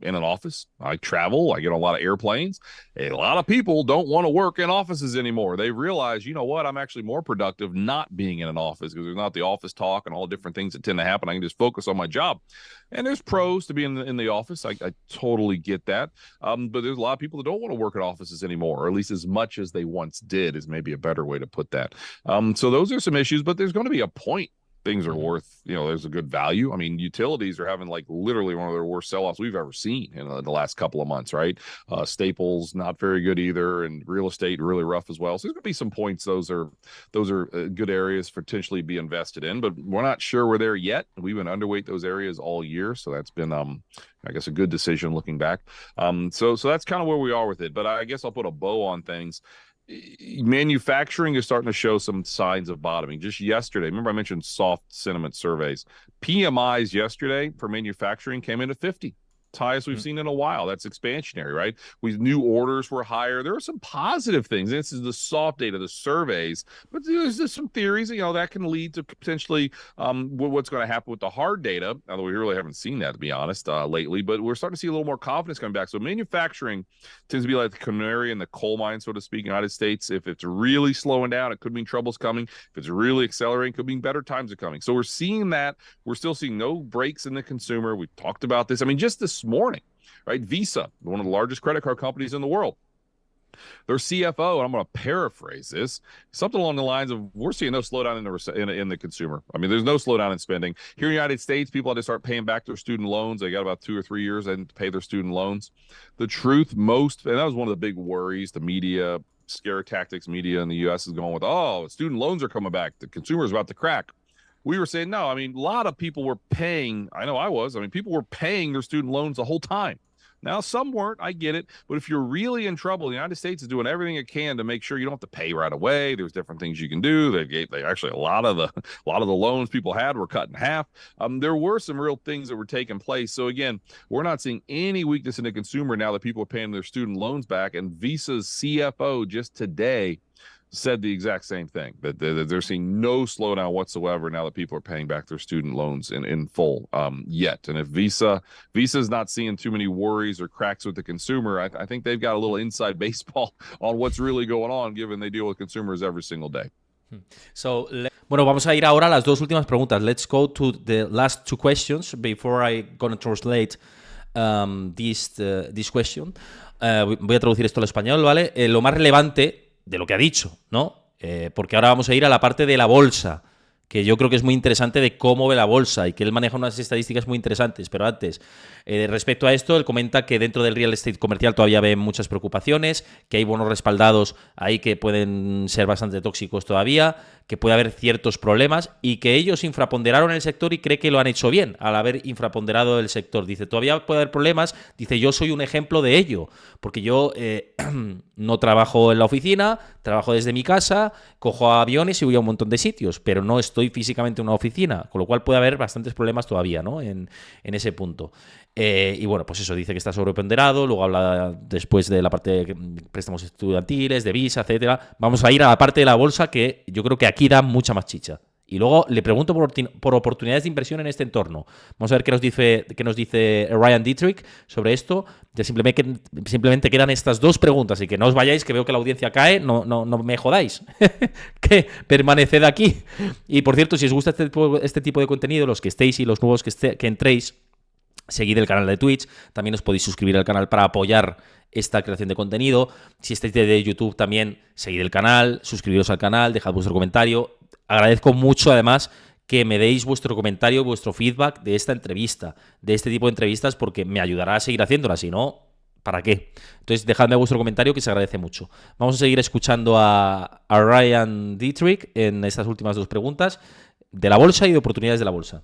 in an office. I travel. I get on a lot of airplanes. A lot of people don't want to work in offices anymore. They realize, what, I'm actually more productive not being in an office because there's not the office talk and all the different things that tend to happen. I can just focus on my job. And there's pros to being in the office. I totally get that. But there's a lot of people that don't want to work in offices anymore, or at least as much as they once did is maybe a better way to put that. So those are some issues, but there's going to be a point things are worth, there's a good value. I mean, utilities are having like literally one of their worst sell-offs we've ever seen in the last couple of months, right? Staples, not very good either, and real estate really rough as well. So there's going to be some points. Those are good areas to potentially be invested in, but we're not sure we're there yet. We've been underweight those areas all year. So that's been, I guess, a good decision looking back. So that's kind of where we are with it, but I guess I'll put a bow on things. Manufacturing is starting to show some signs of bottoming. Just yesterday, remember I mentioned soft sentiment surveys. PMIs yesterday for manufacturing came in at 50. Highest we've seen in a while. That's expansionary, right? New orders were higher. There are some positive things. This is the soft data, the surveys, but there's some theories, that can lead to potentially what's going to happen with the hard data, although we really haven't seen that, to be honest, lately, but we're starting to see a little more confidence coming back. So manufacturing tends to be like the canary in the coal mine, so to speak, in the United States. If it's really slowing down, it could mean trouble's coming. If it's really accelerating, it could mean better times are coming. So we're seeing that. We're still seeing no breaks in the consumer. We've talked about this. I mean, just this morning, right? Visa, one of the largest credit card companies in the world, their CFO, and I'm going to paraphrase this, something along the lines of, we're seeing no slowdown in the consumer. I mean, there's no slowdown in spending. Here in the United States, people had to start paying back their student loans. They got about 2 or 3 years and to pay their student loans. The truth, and that was one of the big worries, the media, scare tactics media in the U.S. is going with, student loans are coming back. The consumer is about to crack. We were saying, no, I mean, a lot of people were paying. I know I was. I mean, people were paying their student loans the whole time. Now, some weren't. I get it. But if you're really in trouble, the United States is doing everything it can to make sure you don't have to pay right away. There's different things you can do. They actually, a lot of the loans people had were cut in half. There were some real things that were taking place. So again, we're not seeing any weakness in the consumer now that people are paying their student loans back. And Visa's CFO just today said the exact same thing, that they're seeing no slowdown whatsoever now that people are paying back their student loans in full yet. And if Visa's not seeing too many worries or cracks with the consumer, I think they've got a little inside baseball on what's really going on, given they deal with consumers every single day. Bueno, vamos a ir ahora a las dos últimas preguntas. Let's go to the last two questions before I gonna translate this question. Voy a traducir esto al español, ¿vale? Lo más relevante de lo que ha dicho, ¿no? Porque ahora vamos a ir a la parte de la bolsa, que yo creo que es muy interesante de cómo ve la bolsa y que él maneja unas estadísticas muy interesantes. Pero antes, respecto a esto, él comenta que dentro del real estate comercial todavía ven muchas preocupaciones, que hay bonos respaldados ahí que pueden ser bastante tóxicos todavía, que puede haber ciertos problemas y que ellos infraponderaron el sector y cree que lo han hecho bien al haber infraponderado el sector. Dice, todavía puede haber problemas. Dice, yo soy un ejemplo de ello, porque yo no trabajo en la oficina, trabajo desde mi casa, cojo aviones y voy a un montón de sitios, pero no estoy físicamente en una oficina, con lo cual puede haber bastantes problemas todavía, ¿no? en ese punto. Y bueno, pues eso, dice que está sobreponderado, luego habla después de la parte de préstamos estudiantiles, de visa, etcétera. Vamos a ir a la parte de la bolsa, que yo creo que aquí da mucha más chicha. Y luego le pregunto por oportunidades de inversión en este entorno. Vamos a ver qué nos dice Ryan Detrick sobre esto. Ya simplemente quedan estas dos preguntas y que no os vayáis, que veo que la audiencia cae. No me jodáis. Que permaneced aquí. Y por cierto, si os gusta este tipo de contenido, los que estéis y los nuevos que entréis, seguid el canal de Twitch. También os podéis suscribir al canal para apoyar esta creación de contenido. Si estáis de YouTube también, seguid el canal, suscribiros al canal, dejad vuestro comentario. Agradezco mucho, además, que me deis vuestro comentario, vuestro feedback de esta entrevista, de este tipo de entrevistas, porque me ayudará a seguir haciéndolas. Si no, ¿para qué? Entonces, dejadme vuestro comentario, que se agradece mucho. Vamos a seguir escuchando a Ryan Detrick en estas últimas dos preguntas de la bolsa y de oportunidades de la bolsa.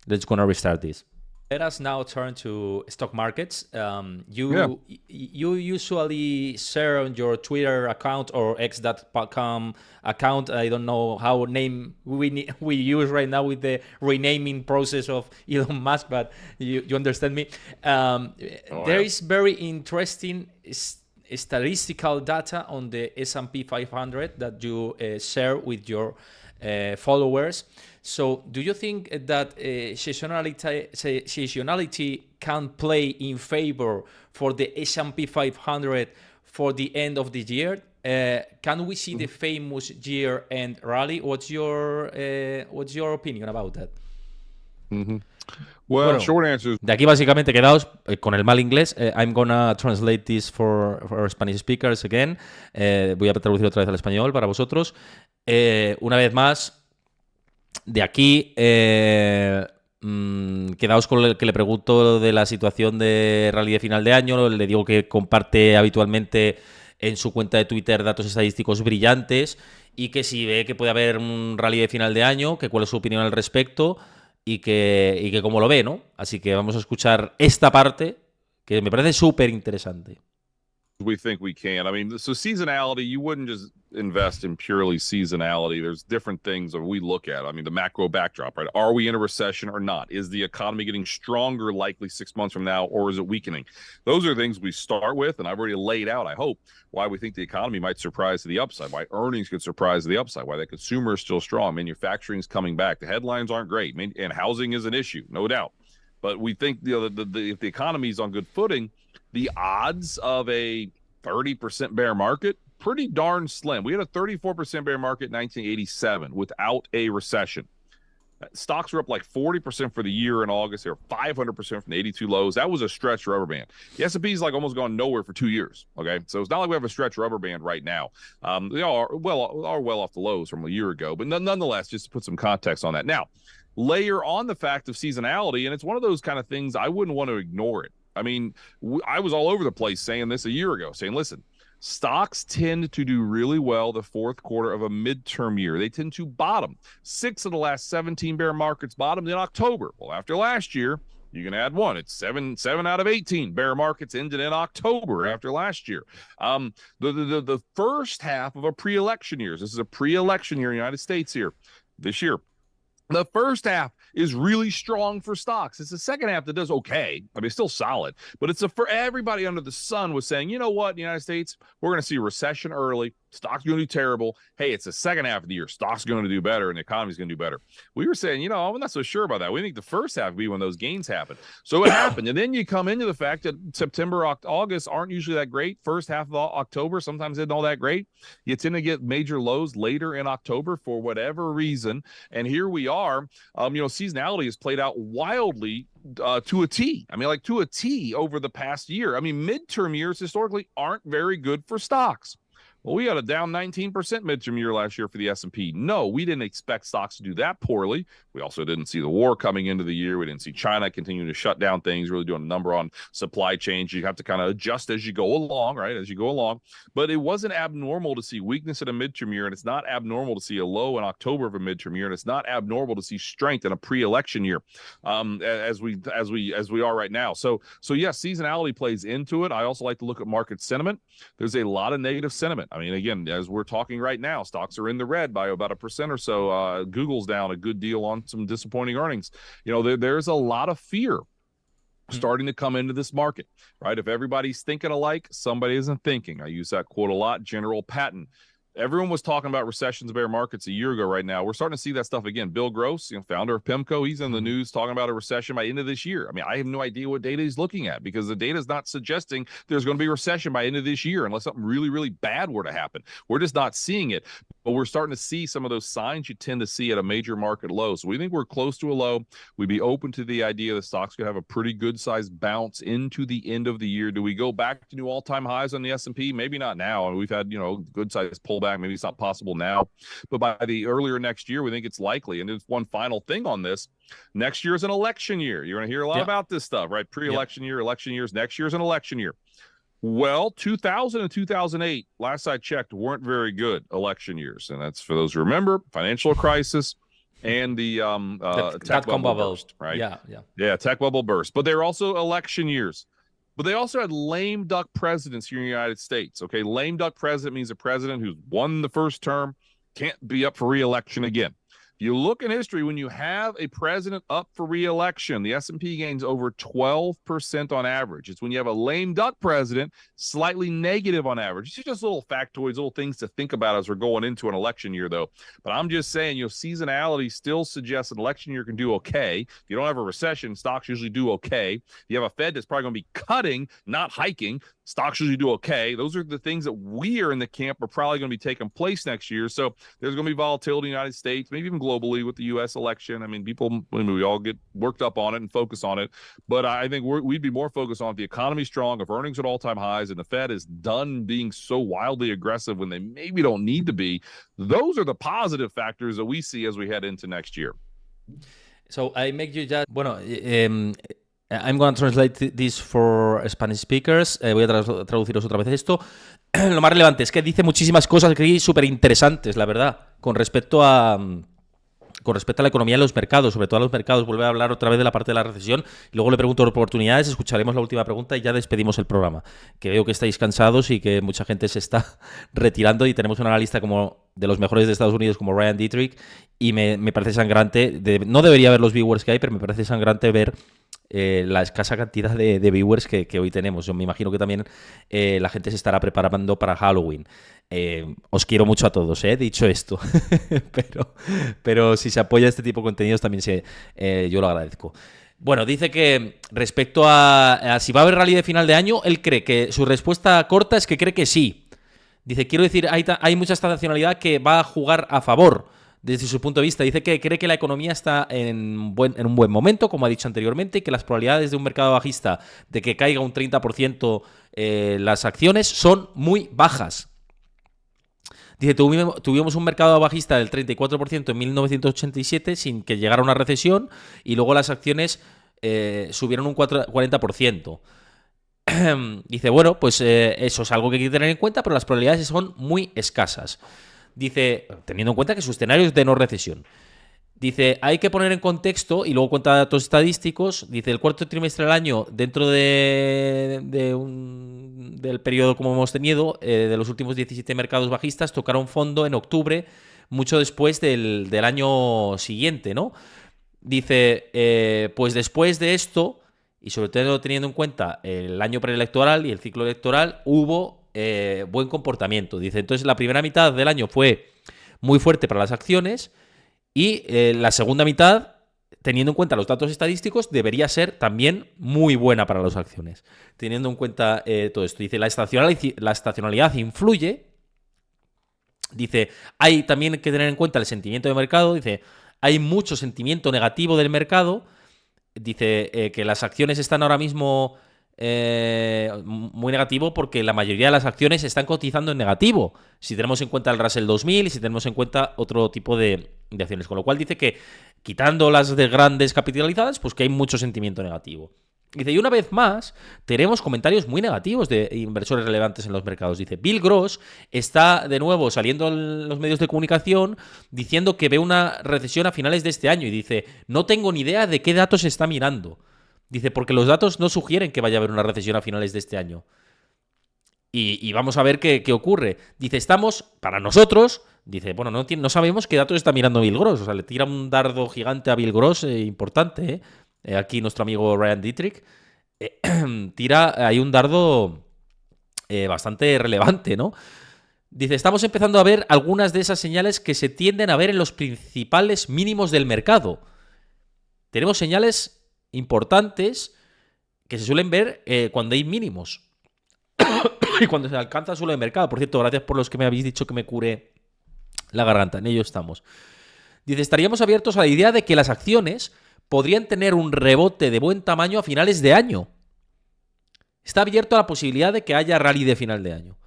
Let's gonna restart this. Let us now turn to stock markets. You usually share on your Twitter account or x.com account. I don't know how name we use right now with the renaming process of Elon Musk, but you understand me. There is very interesting statistical data on the S&P 500 that you share with your followers. So do you think that seasonality can play in favor for the S&P 500 for the end of the year? Can we see the famous year-end rally? What's your opinion about that? Well, short answer is... De aquí básicamente quedaos con el mal inglés. I'm gonna translate this for Spanish speakers again. Voy a traducir otra vez al español para vosotros. Una vez más, de aquí, quedaos con el que le pregunto de la situación de rally de final de año. Le digo que comparte habitualmente en su cuenta de Twitter datos estadísticos brillantes y que si ve que puede haber un rally de final de año, que cuál es su opinión al respecto y que cómo lo ve, ¿no? Así que vamos a escuchar esta parte que me parece súper interesante. We think we can. I mean, so seasonality, you wouldn't just invest in purely seasonality. There's different things that we look at. I mean, the macro backdrop, right? Are we in a recession or not? Is the economy getting stronger likely 6 months from now, or is it weakening? Those are things we start with, and I've already laid out, I hope, why we think the economy might surprise to the upside, why earnings could surprise to the upside, why the consumer is still strong, manufacturing is coming back. The headlines aren't great, and housing is an issue, no doubt. But we think if the economy is on good footing, the odds of a 30% bear market, pretty darn slim. We had a 34% bear market in 1987 without a recession. Stocks were up like 40% for the year in August. They were 500% from the 82 lows. That was a stretch rubber band. The S&P is like almost gone nowhere for 2 years. Okay, so it's not like we have a stretch rubber band right now. They are well off the lows from a year ago, but nonetheless, just to put some context on that. Now, layer on the fact of seasonality, and it's one of those kind of things I wouldn't want to ignore it. I mean, I was all over the place saying this a year ago, saying, listen, stocks tend to do really well the fourth quarter of a midterm year. They tend to bottom. 6 of the last 17 bear markets bottomed in October. Well, after last year, you can add one. It's 7 out of 18 bear markets ended in October after last year. The first half of a pre-election year, this is a pre-election year in the United States here this year. The first half is really strong for stocks. It's the second half that does okay. I mean, it's still solid, but it's for everybody under the sun was saying, you know what, in the United States, we're going to see a recession early. Stocks going to do terrible. Hey, it's the second half of the year. Stocks going to do better, and the economy's going to do better. We were saying, I'm not so sure about that. We think the first half will be when those gains happen. So it happened. And then you come into the fact that September, August aren't usually that great. First half of October, sometimes isn't all that great. You tend to get major lows later in October for whatever reason. And here we are. Seasonality has played out wildly to a T. I mean, like to a T over the past year. I mean, midterm years historically aren't very good for stocks. Well, we had a down 19% midterm year last year for the S&P. No, we didn't expect stocks to do that poorly. We also didn't see the war coming into the year. We didn't see China continuing to shut down things, really doing a number on supply chains. You have to kind of adjust as you go along, right? As you go along. But it wasn't abnormal to see weakness in a midterm year, and it's not abnormal to see a low in October of a midterm year, and it's not abnormal to see strength in a pre-election year, as we are right now. So yes, seasonality plays into it. I also like to look at market sentiment. There's a lot of negative sentiment. I mean, again, as we're talking right now, stocks are in the red by about 1% or so. Google's down a good deal on some disappointing earnings. There's a lot of fear starting to come into this market, right? If everybody's thinking alike, somebody isn't thinking. I use that quote a lot, General Patton. Everyone was talking about recessions, bear markets a year ago right now. We're starting to see that stuff again. Bill Gross, founder of PIMCO, he's in the news talking about a recession by end of this year. I mean, I have no idea what data he's looking at because the data is not suggesting there's going to be a recession by end of this year unless something really, really bad were to happen. We're just not seeing it, but we're starting to see some of those signs you tend to see at a major market low. So we think we're close to a low. We'd be open to the idea that stocks could have a pretty good sized bounce into the end of the year. Do we go back to new all-time highs on the S&P? Maybe not now. We've had, good sized pullback. Maybe it's not possible now, but by the earlier next year, we think it's likely. And there's one final thing on this. Next year is an election year. You're going to hear a lot about this stuff, right? Pre-election year, election years. Next year is an election year. Well, 2000 and 2008, last I checked, weren't very good election years. And that's for those who remember, financial crisis, and the tech dot-com bubble burst, right? Yeah, tech bubble burst. But they were also election years. But they also had lame duck presidents here in the United States. Okay, lame duck president means a president who's won the first term, can't be up for re-election again. If you look in history, when you have a president up for re-election, the S&P gains over 12% on average. It's when you have a lame duck president, slightly negative on average. These are just little factoids, little things to think about as we're going into an election year, though. But I'm just saying, seasonality still suggests an election year can do okay. If you don't have a recession, stocks usually do okay. If you have a Fed that's probably going to be cutting, not hiking, stocks usually do okay. Those are the things that we are in the camp are probably going to be taking place next year. So there's going to be volatility in the United States, maybe even globally with the U.S. election. I mean, we all get worked up on it and focus on it. But I think we'd be more focused on if the economy's strong, if earnings at all-time highs, and the Fed is done being so wildly aggressive when they maybe don't need to be. Those are the positive factors that we see as we head into next year. So I make you just... Bueno, I'm going to translate this for Spanish speakers. Voy a traduciros otra vez esto. Lo más relevante es que dice muchísimas cosas aquí súper interesantes, la verdad, con respecto a la economía y los mercados, sobre todo a los mercados. Vuelve a hablar otra vez de la parte de la recesión y luego le pregunto por oportunidades, escucharemos la última pregunta y ya despedimos el programa, que veo que estáis cansados y que mucha gente se está retirando y tenemos un analista como de los mejores de Estados Unidos como Ryan Detrick y me parece sangrante, no debería ver los viewers que hay, pero me parece sangrante ver la escasa cantidad de viewers que hoy tenemos. Yo me imagino que también la gente se estará preparando para Halloween. Os quiero mucho a todos, dicho esto. pero si se apoya este tipo de contenidos también yo lo agradezco. Bueno, dice que respecto a si va a haber rally de final de año, él cree que su respuesta corta es que cree que sí. Dice, quiero decir, hay mucha estacionalidad que va a jugar a favor. Desde su punto de vista, dice que cree que la economía está en un buen momento, como ha dicho anteriormente, y que las probabilidades de un mercado bajista de que caiga un 30% las acciones son muy bajas. Dice, tuvimos un mercado bajista del 34% en 1987 sin que llegara una recesión y luego las acciones subieron un 40%. Dice, bueno, pues eso es algo que hay que tener en cuenta, pero las probabilidades son muy escasas. Dice, teniendo en cuenta que su escenario es de no recesión. Dice, hay que poner en contexto, y luego cuenta datos estadísticos. Dice, el cuarto trimestre del año, dentro del periodo como hemos tenido, de los últimos 17 mercados bajistas, tocaron fondo en octubre, mucho después del año siguiente, ¿no? Dice, pues después de esto, y sobre todo teniendo en cuenta el año preelectoral y el ciclo electoral, hubo buen comportamiento. Dice, entonces la primera mitad del año fue muy fuerte para las acciones y la segunda mitad, teniendo en cuenta los datos estadísticos, debería ser también muy buena para las acciones. Teniendo en cuenta todo esto. Dice, la estacionalidad influye. Dice, hay también que tener en cuenta el sentimiento de mercado. Dice, hay mucho sentimiento negativo del mercado. Dice que las acciones están ahora mismo muy negativo porque la mayoría de las acciones están cotizando en negativo. Si tenemos en cuenta el Russell 2000 y si tenemos en cuenta otro tipo de acciones. Con lo cual dice que quitando las de grandes capitalizadas, pues que hay mucho sentimiento negativo. Dice, y una vez más, tenemos comentarios muy negativos de inversores relevantes en los mercados. Dice, Bill Gross está de nuevo saliendo en los medios de comunicación diciendo que ve una recesión a finales de este año. Y dice, no tengo ni idea de qué datos se está mirando. Dice, porque los datos no sugieren que vaya a haber una recesión a finales de este año. Y vamos a ver qué ocurre. Dice, estamos, para nosotros, dice, bueno, no sabemos qué datos está mirando Bill Gross. O sea, le tira un dardo gigante a Bill Gross, importante, aquí nuestro amigo Ryan Detrick tira ahí un dardo bastante relevante, ¿no? Dice, estamos empezando a ver algunas de esas señales que se tienden a ver en los principales mínimos del mercado. Tenemos señales importantes que se suelen ver cuando hay mínimos y cuando se alcanza el suelo de mercado. Por cierto, gracias por los que me habéis dicho que me cure la garganta, en ello estamos. Dice, estaríamos abiertos a la idea de que las acciones podrían tener un rebote de buen tamaño a finales de año. Está abierto a la posibilidad de que haya rally de final de año.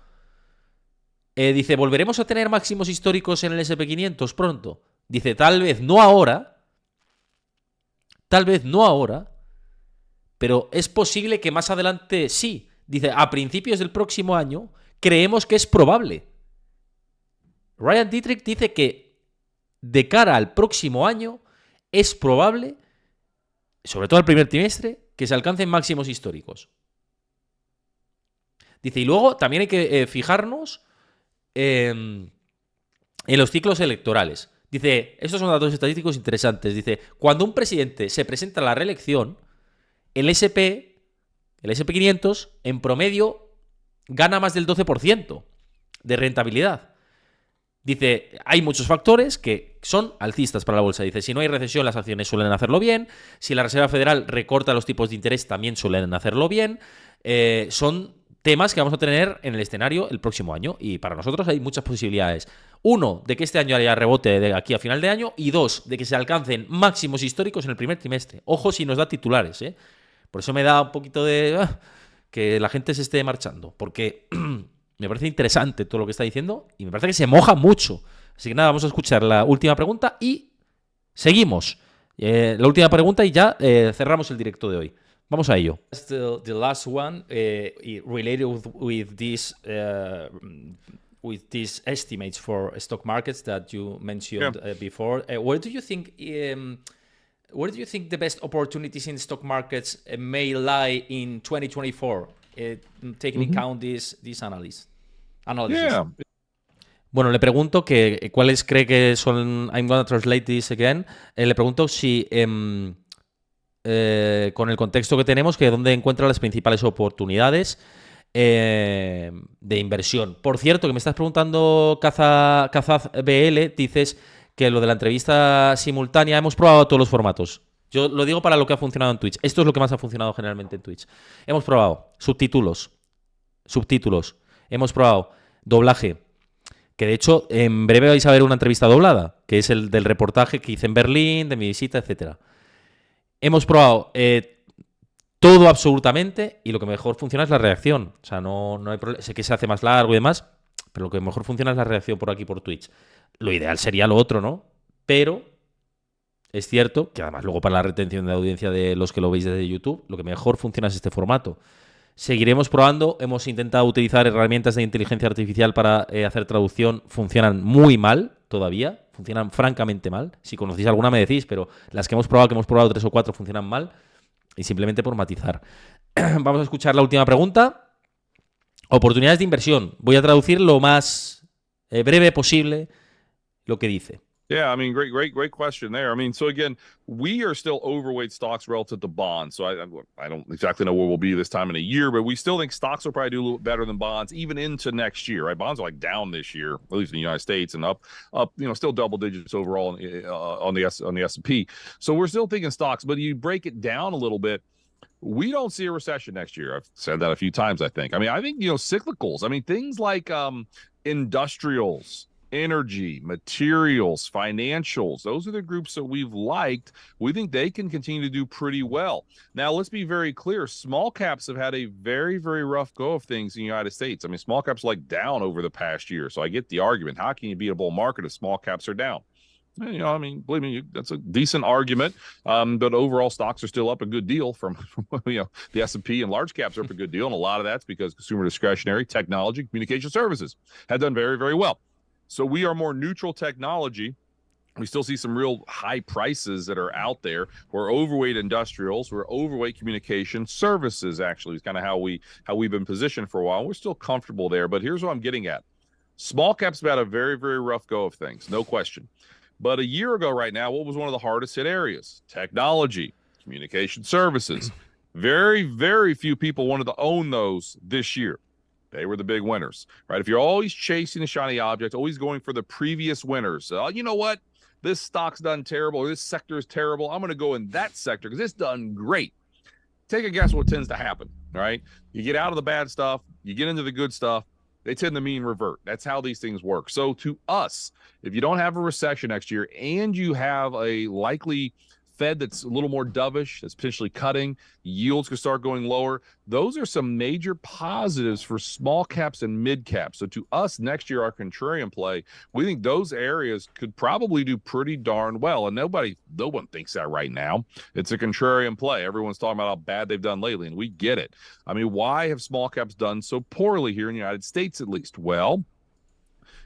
Dice, ¿volveremos a tener máximos históricos en el S&P 500 pronto? Dice, tal vez no ahora, pero es posible que más adelante sí. Dice, a principios del próximo año creemos que es probable. Ryan Detrick dice que de cara al próximo año es probable, sobre todo el primer trimestre, que se alcancen máximos históricos. Dice, y luego también hay que fijarnos en los ciclos electorales. Dice, estos son datos estadísticos interesantes. Dice, cuando un presidente se presenta a la reelección, el SP500 en promedio gana más del 12% de rentabilidad. Dice, hay muchos factores que son alcistas para la bolsa. Dice, si no hay recesión, las acciones suelen hacerlo bien. Si la Reserva Federal recorta los tipos de interés, también suelen hacerlo bien. Son temas que vamos a tener en el escenario el próximo año. Y para nosotros hay muchas posibilidades. Uno, de que este año haya rebote de aquí a final de año. Y dos, de que se alcancen máximos históricos en el primer trimestre. Ojo si nos da titulares, ¿eh? Por eso me da un poquito de... que la gente se esté marchando. Porque... me parece interesante todo lo que está diciendo y me parece que se moja mucho. Así que nada, vamos a escuchar la última pregunta y seguimos. La última pregunta y ya cerramos el directo de hoy. Vamos a ello. The last one related with these estimates for stock markets that you mentioned before. Where do you think the best opportunities in stock markets may lie in 2024? Taking into account this analysis. Yeah. Bueno, le pregunto que cuáles cree que son. I'm going to translate this again. Le pregunto si con el contexto que tenemos, que dónde encuentra las principales oportunidades de inversión. Por cierto, que me estás preguntando, Kazaz BL, dices que lo de la entrevista simultánea hemos probado todos los formatos. Yo lo digo para lo que ha funcionado en Twitch. Esto es lo que más ha funcionado generalmente en Twitch. Hemos probado subtítulos. Hemos probado doblaje. Que de hecho, en breve vais a ver una entrevista doblada, que es el del reportaje que hice en Berlín, de mi visita, etc. Hemos probado todo absolutamente y lo que mejor funciona es la reacción. O sea, no hay problema. Sé que se hace más largo y demás, pero lo que mejor funciona es la reacción por aquí, por Twitch. Lo ideal sería lo otro, ¿no? Pero... es cierto que además luego para la retención de audiencia de los que lo veis desde YouTube, lo que mejor funciona es este formato. Seguiremos probando. Hemos intentado utilizar herramientas de inteligencia artificial para hacer traducción. Funcionan muy mal todavía. Funcionan francamente mal. Si conocéis alguna me decís, pero las que hemos probado 3 o 4 funcionan mal. Y simplemente por matizar. Vamos a escuchar la última pregunta. Oportunidades de inversión. Voy a traducir lo más breve posible lo que dice. Yeah, I mean, great question there. I mean, so again, we are still overweight stocks relative to bonds. So I don't exactly know where we'll be this time in a year, but we still think stocks will probably do a little better than bonds even into next year, right? Bonds are like down this year, at least in the United States, and up, still double digits overall on the S&P. So we're still thinking stocks, but you break it down a little bit. We don't see a recession next year. I've said that a few times, I think. I mean, I think, cyclicals. I mean, things like industrials, energy, materials, financials, those are the groups that we've liked. We think they can continue to do pretty well. Now, let's be very clear. Small caps have had a very, very rough go of things in the United States. I mean, small caps are like down over the past year. So I get the argument. How can you beat a bull market if small caps are down? I mean, believe me, that's a decent argument. But overall, stocks are still up a good deal from the S&P, and large caps are up a good deal. And a lot of that's because consumer discretionary, technology, communication services have done very, very well. So we are more neutral technology. We still see some real high prices that are out there. We're overweight industrials. We're overweight communication services, actually, is kind of how we've been positioned for a while. We're still comfortable there. But here's what I'm getting at. Small caps have had a very, very rough go of things, no question. But a year ago right now, what was one of the hardest hit areas? Technology, communication services. Very, very few people wanted to own those this year. They were the big winners, right? If you're always chasing a shiny object, always going for the previous winners, you know what? This stock's done terrible, or this sector is terrible. I'm going to go in that sector because it's done great. Take a guess what tends to happen, right? You get out of the bad stuff, you get into the good stuff, they tend to mean revert. That's how these things work. So to us, if you don't have a recession next year and you have a likely Fed that's a little more dovish, that's potentially cutting, yields could start going lower. Those are some major positives for small caps and mid caps. So to us next year, our contrarian play, we think those areas could probably do pretty darn well. And no one thinks that right now. It's a contrarian play. Everyone's talking about how bad they've done lately, and we get it. I mean, why have small caps done so poorly here in the United States, at least? Well,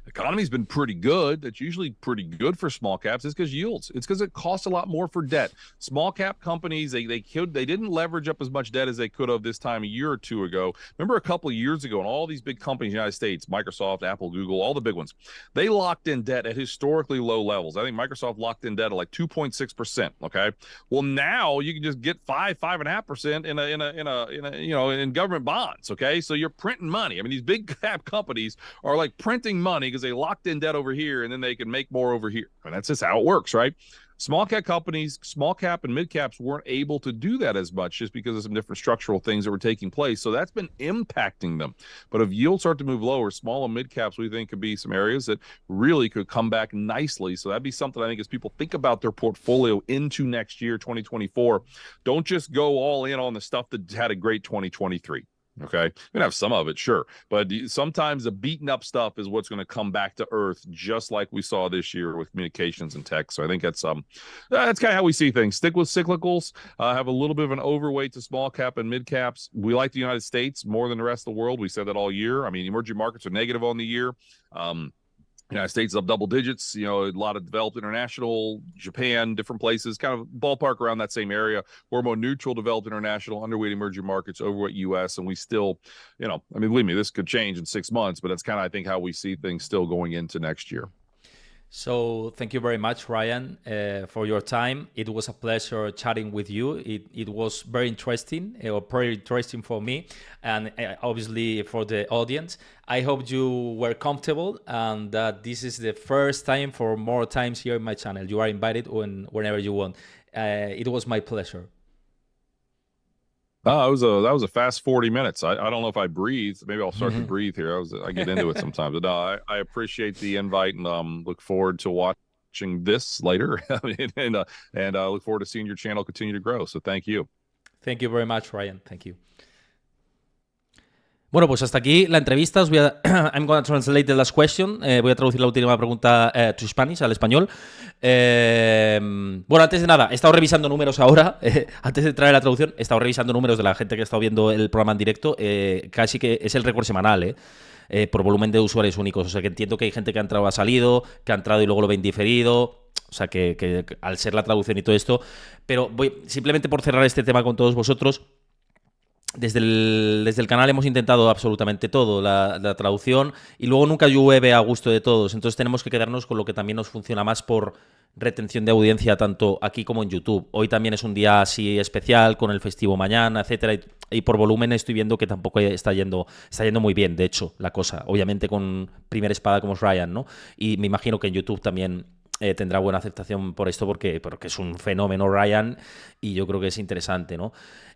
economy's been pretty good. That's usually pretty good for small caps. It's because yields. It's because it costs a lot more for debt. Small cap companies, they didn't leverage up as much debt as they could have this time a year or two ago. Remember a couple of years ago, and all these big companies in the United States, Microsoft, Apple, Google, all the big ones, they locked in debt at historically low levels. I think Microsoft locked in debt at like 2.6%. Okay. Well, now you can just get 5.5% in government bonds. Okay. So you're printing money. I mean, these big cap companies are like printing money because they locked in debt over here and then they can make more over here. And that's just how it works, right? Small cap companies, small cap and mid caps weren't able to do that as much just because of some different structural things that were taking place. So that's been impacting them. But if yields start to move lower, small and mid caps, we think could be some areas that really could come back nicely. So that'd be something I think as people think about their portfolio into next year, 2024, don't just go all in on the stuff that had a great 2023. Okay, you can have some of it, sure, but sometimes the beaten up stuff is what's going to come back to earth, just like we saw this year with communications and tech. So I think that's kind of how we see things. Stick with cyclicals. Have a little bit of an overweight to small cap and mid caps. We like the United States more than the rest of the world. We said that all year. I mean, emerging markets are negative on the year. United States is up double digits, a lot of developed international, Japan, different places, kind of ballpark around that same area. We're more neutral, developed international, underweight emerging markets, overweight U.S. And we still, believe me, this could change in 6 months, but that's kind of, I think, how we see things still going into next year. So thank you very much, Ryan, for your time. It was a pleasure chatting with you. It was very interesting, very interesting for me, and obviously for the audience. I hope you were comfortable and that this is the first time for more times here in my channel. You are invited whenever you want. It was my pleasure. Oh, that was a fast 40 minutes. I don't know if I breathed. Maybe I'll start to breathe here. I get into it sometimes. But no, I appreciate the invite and look forward to watching this later. and look forward to seeing your channel continue to grow. So thank you. Thank you very much, Ryan. Thank you. Bueno, pues hasta aquí la entrevista. I'm going to translate the last question. Voy a traducir la última pregunta to Spanish, al español. Bueno, antes de nada, he estado revisando números ahora. Antes de traer la traducción, he estado revisando números de la gente que ha estado viendo el programa en directo. Casi que es el récord semanal, por volumen de usuarios únicos. O sea, que entiendo que hay gente que ha entrado, ha salido, que ha entrado y luego lo ven diferido. O sea, que al ser la traducción y todo esto. Pero simplemente por cerrar este tema con todos vosotros. Desde el canal hemos intentado absolutamente todo, la traducción, y luego nunca llueve a gusto de todos. Entonces tenemos que quedarnos con lo que también nos funciona más por retención de audiencia, tanto aquí como en YouTube. Hoy también es un día así especial, con el festivo mañana, etcétera, y por volumen estoy viendo que tampoco está yendo muy bien, de hecho, la cosa. Obviamente con primera espada como es Ryan, ¿no? Y me imagino que en YouTube también tendrá buena aceptación por esto, porque es un fenómeno Ryan, y yo creo que es interesante, ¿no?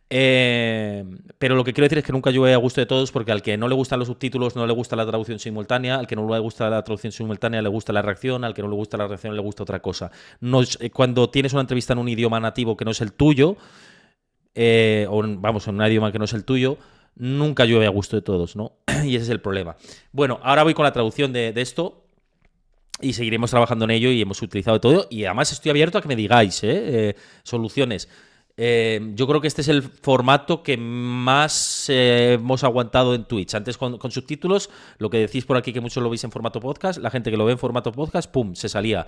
Pero lo que quiero decir es que nunca llueve a gusto de todos, porque al que no le gustan los subtítulos no le gusta la traducción simultánea, al que no le gusta la traducción simultánea le gusta la reacción, al que no le gusta la reacción le gusta otra cosa. Cuando tienes una entrevista en un idioma nativo que no es el tuyo, en un idioma que no es el tuyo, nunca llueve a gusto de todos, ¿no? Y ese es el problema. Bueno, ahora voy con la traducción de esto. Y seguiremos trabajando en ello, y hemos utilizado todo. Y además estoy abierto a que me digáis soluciones. Yo creo que este es el formato que más hemos aguantado en Twitch. Antes con subtítulos, lo que decís por aquí, que muchos lo veis en formato podcast, la gente que lo ve en formato podcast, ¡pum!, se salía.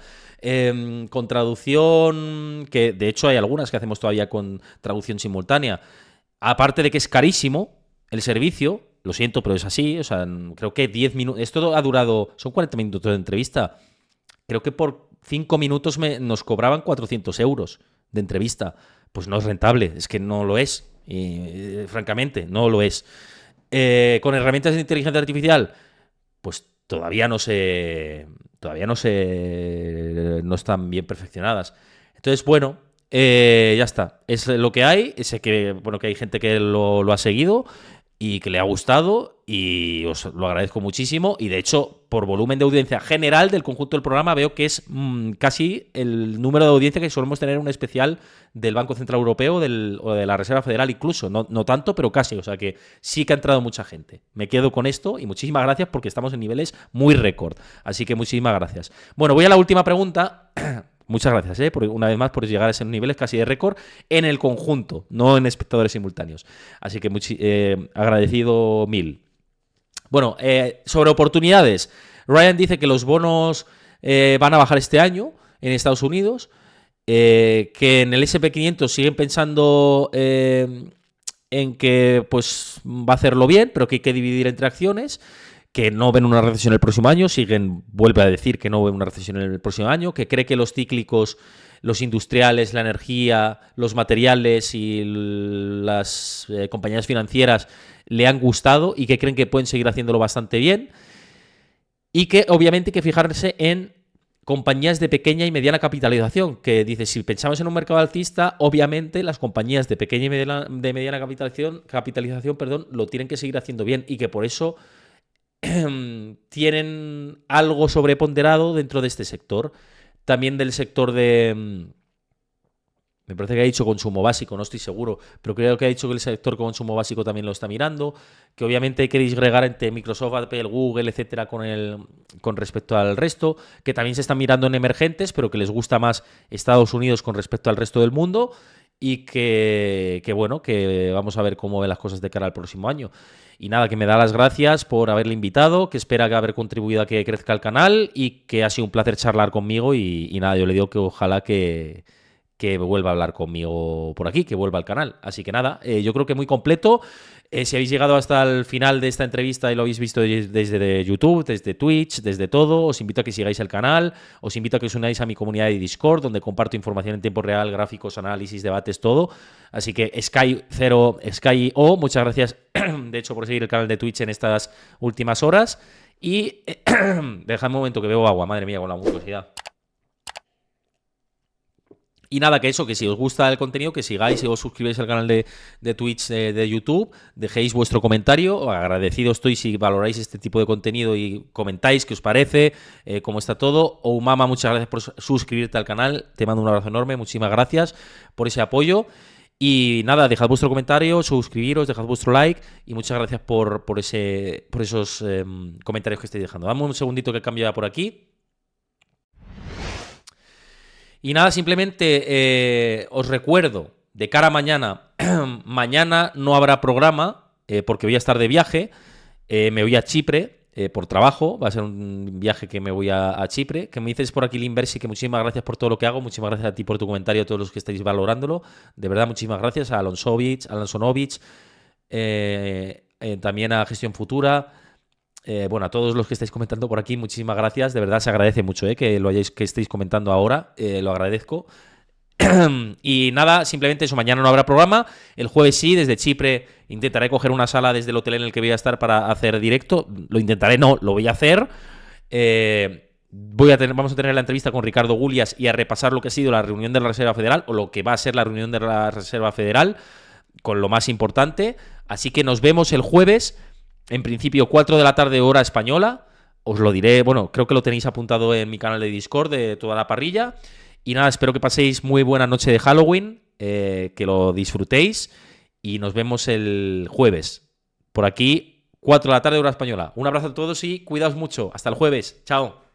Con traducción, que de hecho hay algunas que hacemos todavía con traducción simultánea. Aparte de que es carísimo el servicio, lo siento, pero es así. O sea, creo que 10 minutos... Esto ha durado... Son 40 minutos de entrevista. Creo que por 5 minutos nos cobraban 400 euros de entrevista. Pues no es rentable. Es que no lo es. Francamente, no lo es. Con herramientas de inteligencia artificial, pues todavía no están bien perfeccionadas. Entonces, bueno, ya está. Es lo que hay. Sé que hay gente que lo ha seguido y que le ha gustado, y os lo agradezco muchísimo. Y de hecho, por volumen de audiencia general del conjunto del programa, veo que es casi el número de audiencia que solemos tener en un especial del Banco Central Europeo o de la Reserva Federal incluso. No tanto, pero casi. O sea que sí que ha entrado mucha gente. Me quedo con esto y muchísimas gracias, porque estamos en niveles muy récord. Así que muchísimas gracias. Bueno, voy a la última pregunta. Muchas gracias, una vez más, por llegar a esos niveles casi de récord en el conjunto, no en espectadores simultáneos. Así que agradecido mil. Bueno, sobre oportunidades. Ryan dice que los bonos van a bajar este año en Estados Unidos, que en el S&P 500 siguen pensando en que pues va a hacerlo bien, pero que hay que dividir entre acciones, que no ven una recesión el próximo año, vuelve a decir que no ven una recesión en el próximo año, que cree que los cíclicos, los industriales, la energía, los materiales y las compañías financieras le han gustado y que creen que pueden seguir haciéndolo bastante bien, y que obviamente hay que fijarse en compañías de pequeña y mediana capitalización, que dice, si pensamos en un mercado alcista, obviamente las compañías de pequeña y mediana capitalización, lo tienen que seguir haciendo bien, y que por eso tienen algo sobreponderado dentro de este sector. También del sector de... Me parece que ha dicho consumo básico, no estoy seguro, pero creo que ha dicho que el sector consumo básico también lo está mirando, que obviamente hay que disgregar entre Microsoft, Apple, Google, etcétera, con respecto al resto, que también se están mirando en emergentes, pero que les gusta más Estados Unidos con respecto al resto del mundo, y que bueno, que vamos a ver cómo ven las cosas de cara al próximo año. Y nada, que me da las gracias por haberle invitado, que espera haber contribuido a que crezca el canal, y que ha sido un placer charlar conmigo, y nada, yo le digo que ojalá que vuelva a hablar conmigo por aquí, que vuelva al canal. Así que nada, yo creo que muy completo. Si habéis llegado hasta el final de esta entrevista y lo habéis visto desde YouTube, desde Twitch, desde todo, os invito a que sigáis el canal, os invito a que os unáis a mi comunidad de Discord, donde comparto información en tiempo real, gráficos, análisis, debates, todo. Así que Sky.O, muchas gracias, de hecho, por seguir el canal de Twitch en estas últimas horas. Y dejadme un momento que bebo agua, madre mía, con la mucosidad. Y nada, que si os gusta el contenido, que sigáis y os suscribáis al canal de Twitch, de YouTube, dejéis vuestro comentario. Agradecido estoy si valoráis este tipo de contenido y comentáis qué os parece, cómo está todo. Mama, muchas gracias por suscribirte al canal. Te mando un abrazo enorme. Muchísimas gracias por ese apoyo. Y nada, dejad vuestro comentario, suscribiros, dejad vuestro like, y muchas gracias por esos comentarios que estáis dejando. Dame un segundito que cambio ya por aquí. Y nada, simplemente os recuerdo, de cara a mañana, mañana no habrá programa porque voy a estar de viaje, me voy a Chipre por trabajo, va a ser un viaje que me voy a Chipre. Que me dices por aquí, Linversi, que muchísimas gracias por todo lo que hago, muchísimas gracias a ti por tu comentario, a todos los que estáis valorándolo, de verdad muchísimas gracias, a Alonsovic, también a Gestión Futura. Bueno, a todos los que estáis comentando por aquí, muchísimas gracias. De verdad se agradece mucho que estéis comentando ahora. Lo agradezco. Y nada, simplemente eso. Mañana no habrá programa. El jueves sí, desde Chipre intentaré coger una sala desde el hotel en el que voy a estar para hacer directo. Lo intentaré, no, lo voy a hacer. Vamos a tener la entrevista con Ricardo Gulias y a repasar lo que ha sido la reunión de la Reserva Federal, o lo que va a ser la reunión de la Reserva Federal, con lo más importante. Así que nos vemos el jueves. En principio, 4 de la tarde, hora española. Os lo diré, bueno, creo que lo tenéis apuntado en mi canal de Discord de toda la parrilla. Y nada, espero que paséis muy buena noche de Halloween, que lo disfrutéis. Y nos vemos el jueves. Por aquí, 4 de la tarde, hora española. Un abrazo a todos y cuidaos mucho. Hasta el jueves. Chao.